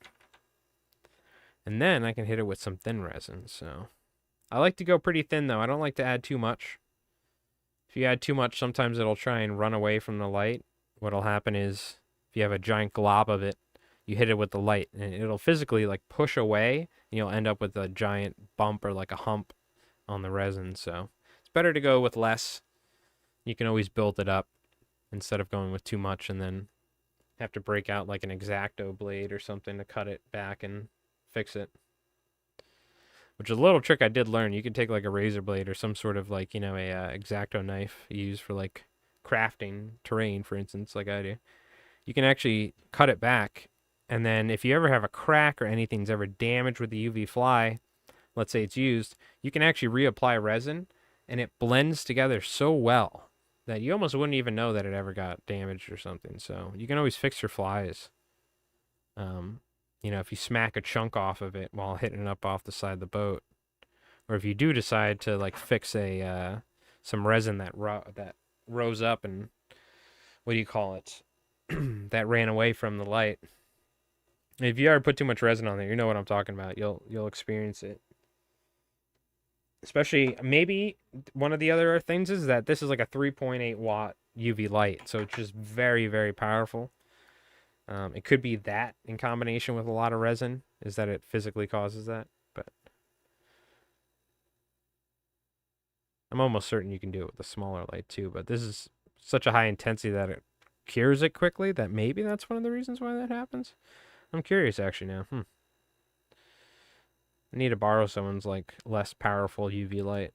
And then I can hit it with some thin resin. So I like to go pretty thin though. I don't like to add too much. If you add too much, sometimes it'll try and run away from the light. What'll happen is if you have a giant glob of it, you hit it with the light and it'll physically like push away, and you'll end up with a giant bump or like a hump on the resin. So it's better to go with less. You can always build it up instead of going with too much and then have to break out like an X-Acto blade or something to cut it back and fix it. Which is a little trick I did learn. You can take like a razor blade or some sort of like, you know, a X-Acto knife you use for like crafting terrain, for instance, like I do. You can actually cut it back, and then if you ever have a crack or anything's ever damaged with the UV fly, let's say it's used, you can actually reapply resin, and it blends together so well that you almost wouldn't even know that it ever got damaged or something. So you can always fix your flies. You know, if you smack a chunk off of it while hitting it up off the side of the boat, or if you do decide to like fix a some resin that rose up and what do you call it, that ran away from the light. If you ever put too much resin on there, you know what I'm talking about. You'll experience it. Especially, maybe one of the other things is that this is like a 3.8 watt UV light, so it's just very, very powerful. It could be that in combination with a lot of resin, is that it physically causes that. But I'm almost certain you can do it with a smaller light too, but this is such a high intensity that it cures it quickly that maybe that's one of the reasons why that happens. I'm curious actually now. I need to borrow someone's like less powerful UV light.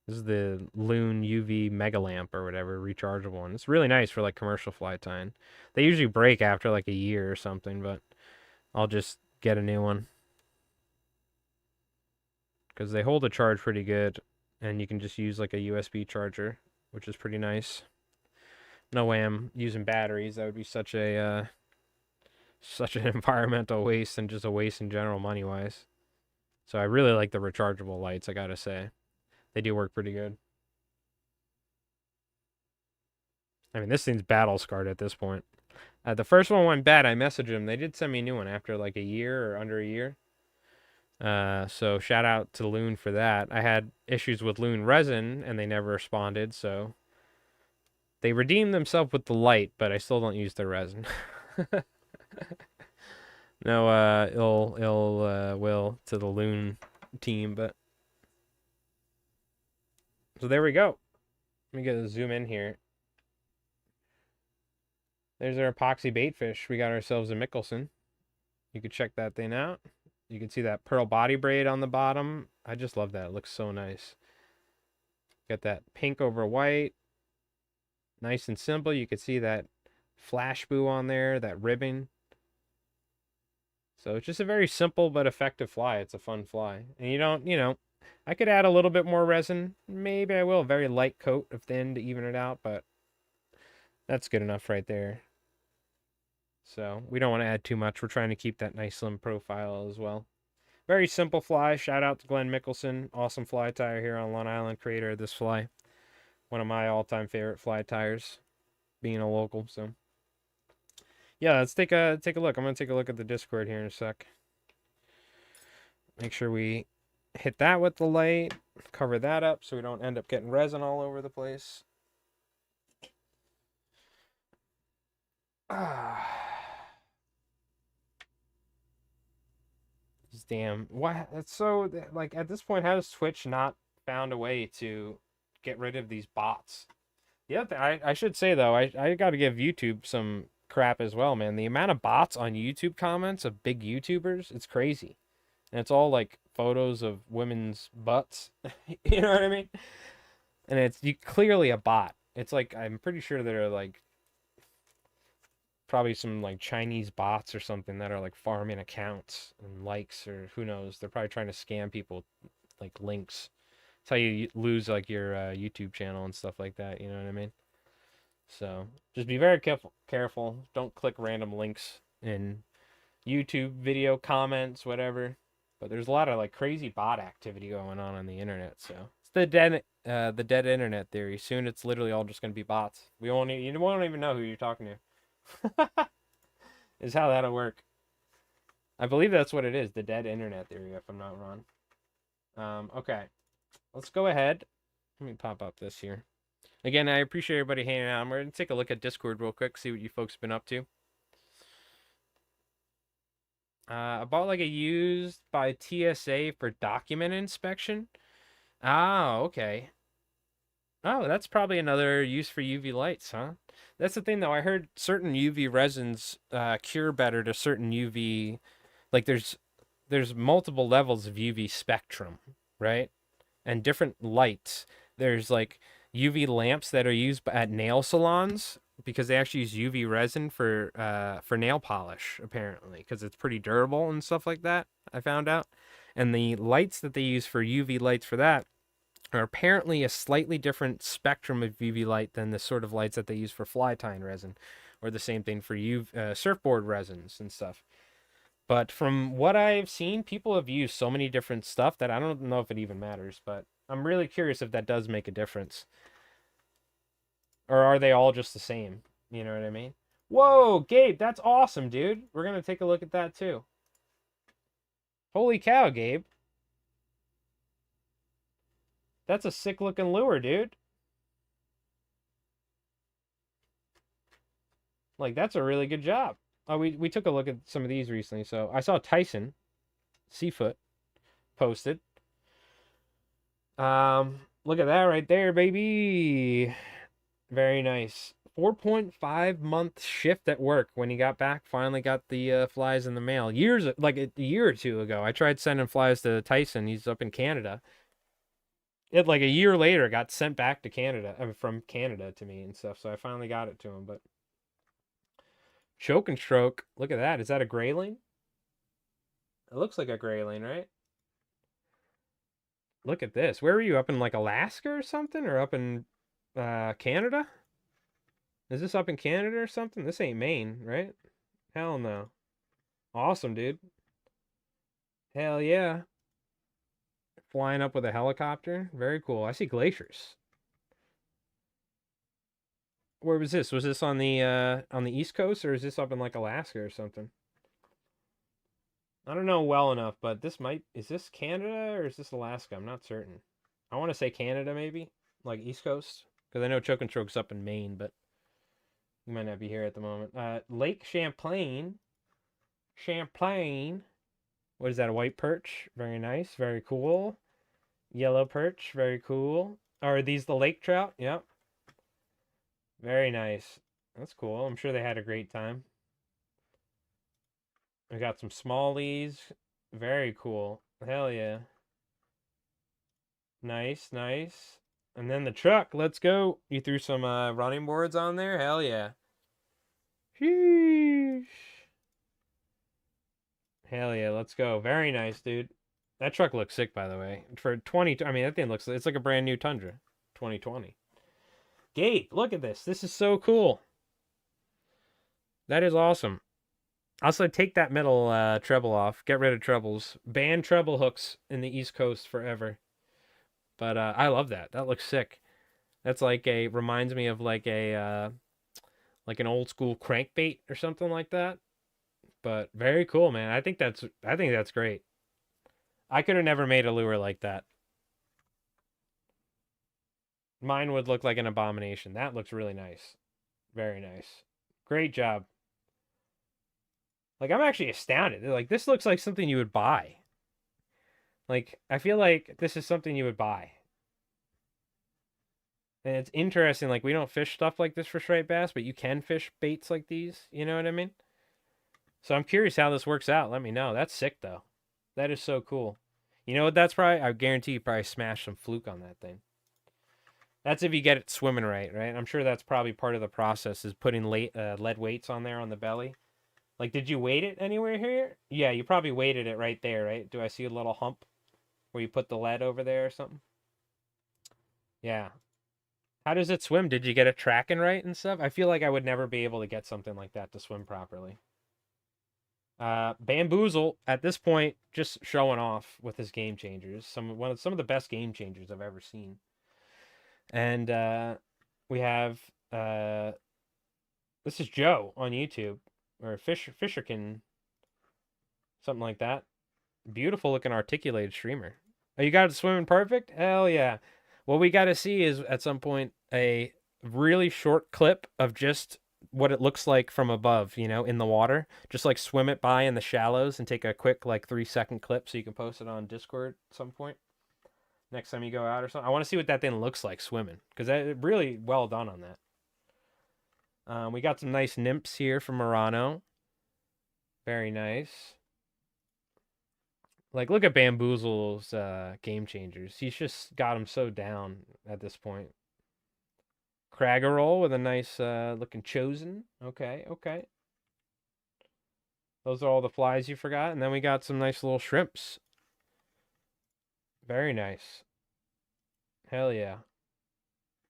This is the Loon UV Mega Lamp or whatever, rechargeable one. It's really nice for like commercial fly tying. They usually break after like a year or something, but I'll just get a new one. Because they hold a charge pretty good, and you can just use like a USB charger, which is pretty nice. No way I'm using batteries. That would be such a such an environmental waste and just a waste in general money-wise. So I really like the rechargeable lights, I gotta say. They do work pretty good. I mean, this thing's battle scarred at this point. The first one went bad. I messaged them. They did send me a new one after like a year or under a year. So shout out to Loon for that. I had issues with Loon resin and they never responded. So they redeemed themselves with the light, but I still don't use their resin. No ill will to the Loon team, but so there we go. Let me get a zoom in here. There's our epoxy baitfish. We got ourselves a Mickelson. You could check that thing out. You can see that pearl body braid on the bottom. I just love that. It looks so nice. Got that pink over white. Nice and simple. You can see that flash boo on there, that ribbon. So it's just a very simple but effective fly. It's a fun fly. And you don't, I could add a little bit more resin. Maybe I will. A very light coat of thin to even it out, but that's good enough right there. So we don't want to add too much. We're trying to keep that nice slim profile as well. Very simple fly. Shout out to Glenn Mickelson. Awesome fly tire here on Long Island, creator of this fly. One of my all-time favorite fly tires, being a local. So yeah, let's take a look. I'm going to take a look at the Discord here in a sec. Make sure we hit that with the light. Cover that up so we don't end up getting resin all over the place. Damn, what? That's so like at this point, how has Twitch not found a way to get rid of these bots? The other thing, I should say though, I got to give YouTube some crap as well, man. The amount of bots on YouTube comments of big YouTubers, it's crazy, and it's all like photos of women's butts. You know what I mean? And it's clearly a bot. It's like I'm pretty sure they're like probably some like Chinese bots or something that are like farming accounts and likes, or who knows. They're probably trying to scam people like links. It's how you lose like your YouTube channel and stuff like that. You know what I mean? So just be very careful. Don't click random links in YouTube video comments, whatever. But there's a lot of like crazy bot activity going on the internet. So it's the dead internet theory. Soon it's literally all just gonna be bots. You won't even know who you're talking to. Is how that'll work. I believe that's what it is, the dead internet theory, if I'm not wrong. Okay, let's go ahead. Let me pop up this here. Again, I appreciate everybody hanging out. I'm going to take a look at Discord real quick, see what you folks have been up to. I bought like a used by TSA for document inspection. Ah, okay. Oh, that's probably another use for UV lights, huh? That's the thing, though. I heard certain UV resins cure better to certain UV. Like, there's multiple levels of UV spectrum, right? And different lights. There's, like, UV lamps that are used at nail salons because they actually use UV resin for nail polish, apparently, because it's pretty durable and stuff like that, I found out. And the lights that they use for UV lights for that are apparently a slightly different spectrum of UV light than the sort of lights that they use for fly tying resin, or the same thing for surfboard resins and stuff. But from what I've seen, people have used so many different stuff that I don't know if it even matters, but I'm really curious if that does make a difference. Or are they all just the same? You know what I mean? Whoa, Gabe, that's awesome, dude. We're going to take a look at that too. Holy cow, Gabe. That's a sick looking lure, dude. Like, that's a really good job. Oh, we took a look at some of these recently. So I saw Tyson, Seafoot. posted. Look at that right there, baby. Very nice. 4.5 month shift at work when he got back. Finally got the flies in the mail. Years, like a year or two ago, I tried sending flies to Tyson. He's up in Canada. It like a year later got sent back to Canada, from Canada to me and stuff. So I finally got it to him. But choke and stroke. Look at that. Is that a grayling? It looks like a grayling, right? Look at this. Where were you? Up in like Alaska or something, or up in Canada? Is this up in Canada or something? This ain't Maine, right? Hell no. Awesome, dude. Hell yeah. Flying up with a helicopter. Very cool. I see glaciers. Where was this? Was this on the East Coast, or is this up in like Alaska or something? I don't know well enough, but is this Canada or is this Alaska? I'm not certain. I want to say Canada maybe, like East Coast, because I know Choke and Stroke's up in Maine, but you might not be here at the moment. Lake Champlain. Champlain. What is that, a white perch? Very nice, very cool. Yellow perch, very cool. Are these the lake trout? Yep. Very nice. That's cool. I'm sure they had a great time. We got some smallies. Very cool. Hell yeah. Nice, nice. And then the truck. Let's go. You threw some running boards on there? Hell yeah. Sheesh. Hell yeah, let's go. Very nice, dude. That truck looks sick, by the way. For 20, I mean, that thing looks, it's like a brand new Tundra. 2020. Gabe, look at this. This is so cool. That is awesome. Also, take that middle treble off. Get rid of trebles. Ban treble hooks in the East Coast forever. But I love that. That looks sick. That's like reminds me of like like an old school crankbait or something like that. But very cool, man. I think that's great. I could have never made a lure like that. Mine would look like an abomination. That looks really nice. Very nice. Great job. Like, I'm actually astounded. Like, this looks like something you would buy. Like, I feel like this is something you would buy. And it's interesting, like, we don't fish stuff like this for striped bass, but you can fish baits like these. You know what I mean? So I'm curious how this works out. Let me know. That's sick, though. That is so cool. You know what that's probably? I guarantee you probably smash some fluke on that thing. That's if you get it swimming right, right? I'm sure that's probably part of the process is putting lead weights on there on the belly. Like, did you weight it anywhere here? Yeah, you probably weighted it right there, right? Do I see a little hump where you put the lead over there or something? Yeah. How does it swim? Did you get it tracking right and stuff? I feel like I would never be able to get something like that to swim properly. Bamboozle at this point just showing off with his game changers. Some of the best game changers I've ever seen. And we have this is Joe on YouTube or Fisherkin, something like that. Beautiful looking articulated streamer. Oh, you got it swimming perfect? Hell yeah. What we got to see is at some point a really short clip of just what it looks like from above, you know, in the water. Just like swim it by in the shallows and take a quick like 3-second clip so you can post it on Discord at some point. Next time you go out or something. I want to see what that thing looks like swimming because really well done on that. We got some nice nymphs here from Murano. Very nice. Like, look at Bamboozle's game changers. He's just got him so down at this point. Craggerroll with a nice looking chosen. Okay, okay. Those are all the flies you forgot. And then we got some nice little shrimps. Very nice. Hell yeah.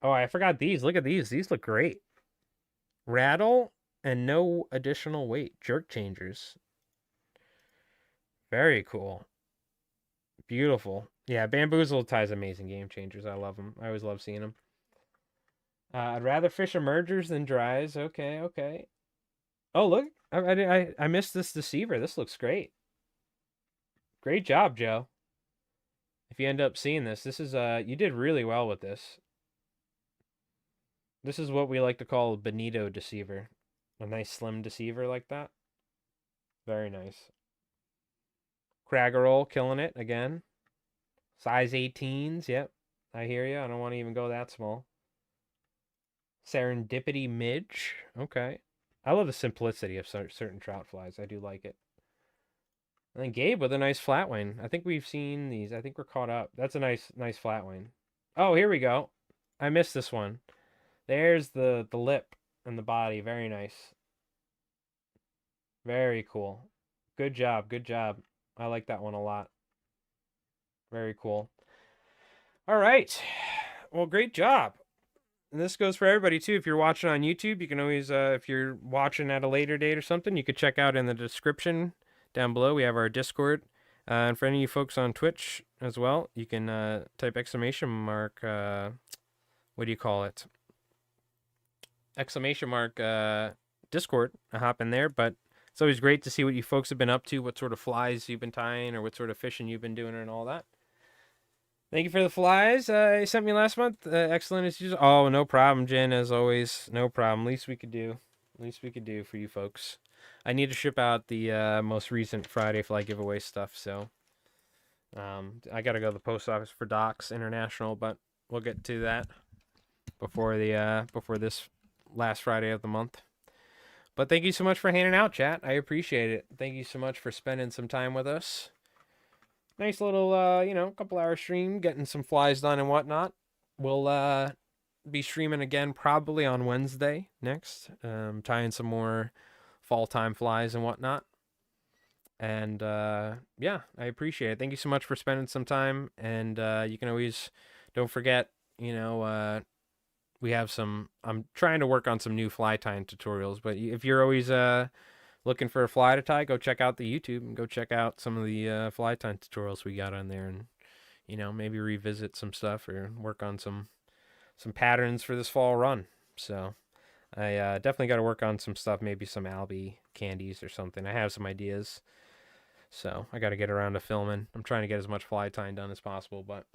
Oh, I forgot these. Look at these. These look great. Rattle and no additional weight. Jerk changers. Very cool. Beautiful. Yeah, Bamboozle ties amazing game changers. I love them. I always love seeing them. I'd rather fish emergers than dries. Okay, okay. Oh, look. I missed this deceiver. This looks great. Great job, Joe. If you end up seeing this, this is you did really well with this. This is what we like to call a bonito deceiver. A nice slim deceiver like that. Very nice. Craggerroll killing it again. Size 18s. Yep. I hear you. I don't want to even go that small. Serendipity midge. Okay. I love the simplicity of certain trout flies. I do like it. And then Gabe with a nice flatwing. I think we've seen these. I think we're caught up. That's a nice flatwing. Oh, here we go. I missed this one. There's the lip and the body. Very nice. Very cool. Good job. Good job. I like that one a lot. Very cool. All right. Well, great job. And this goes for everybody too. If you're watching on YouTube, you can always, if you're watching at a later date or something, you could check out in the description down below. We have our Discord. And for any of you folks on Twitch as well, you can type exclamation mark. What do you call it? Exclamation mark Discord. Hop in there. But it's always great to see what you folks have been up to, what sort of flies you've been tying, or what sort of fishing you've been doing, and all that. Thank you for the flies you sent me last month. Excellent as usual. Oh, no problem, Jen, as always. No problem. Least we could do. Least we could do for you folks. I need to ship out the most recent Friday Fly giveaway stuff, so I got to go to the post office for Docs International, but we'll get to that before this last Friday of the month. But thank you so much for hanging out, chat. I appreciate it. Thank you so much for spending some time with us. Nice little, couple hour stream, getting some flies done and whatnot. We'll be streaming again probably on Wednesday next, tying some more fall time flies and whatnot. And yeah, I appreciate it. Thank you so much for spending some time. And you can always, don't forget, we have some, I'm trying to work on some new fly tying tutorials, but if you're always looking for a fly to tie, go check out the YouTube and go check out some of the fly tying tutorials we got on there, and maybe revisit some stuff or work on some patterns for this fall run. So I definitely got to work on some stuff, maybe some Alby candies or something. I have some ideas, so I got to get around to filming. I'm trying to get as much fly tying done as possible, but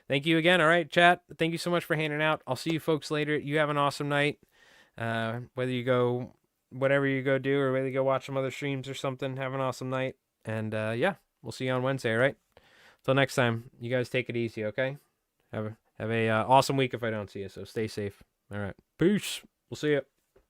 thank you again. All right, chat, thank you so much for hanging out. I'll see you folks later. You have an awesome night. Whether you go whatever you go do, or whether you go watch some other streams or something, have an awesome night. And yeah, we'll see you on Wednesday, all right? Till next time, you guys take it easy, okay? Have a awesome week if I don't see you, so stay safe. All right, peace. We'll see you.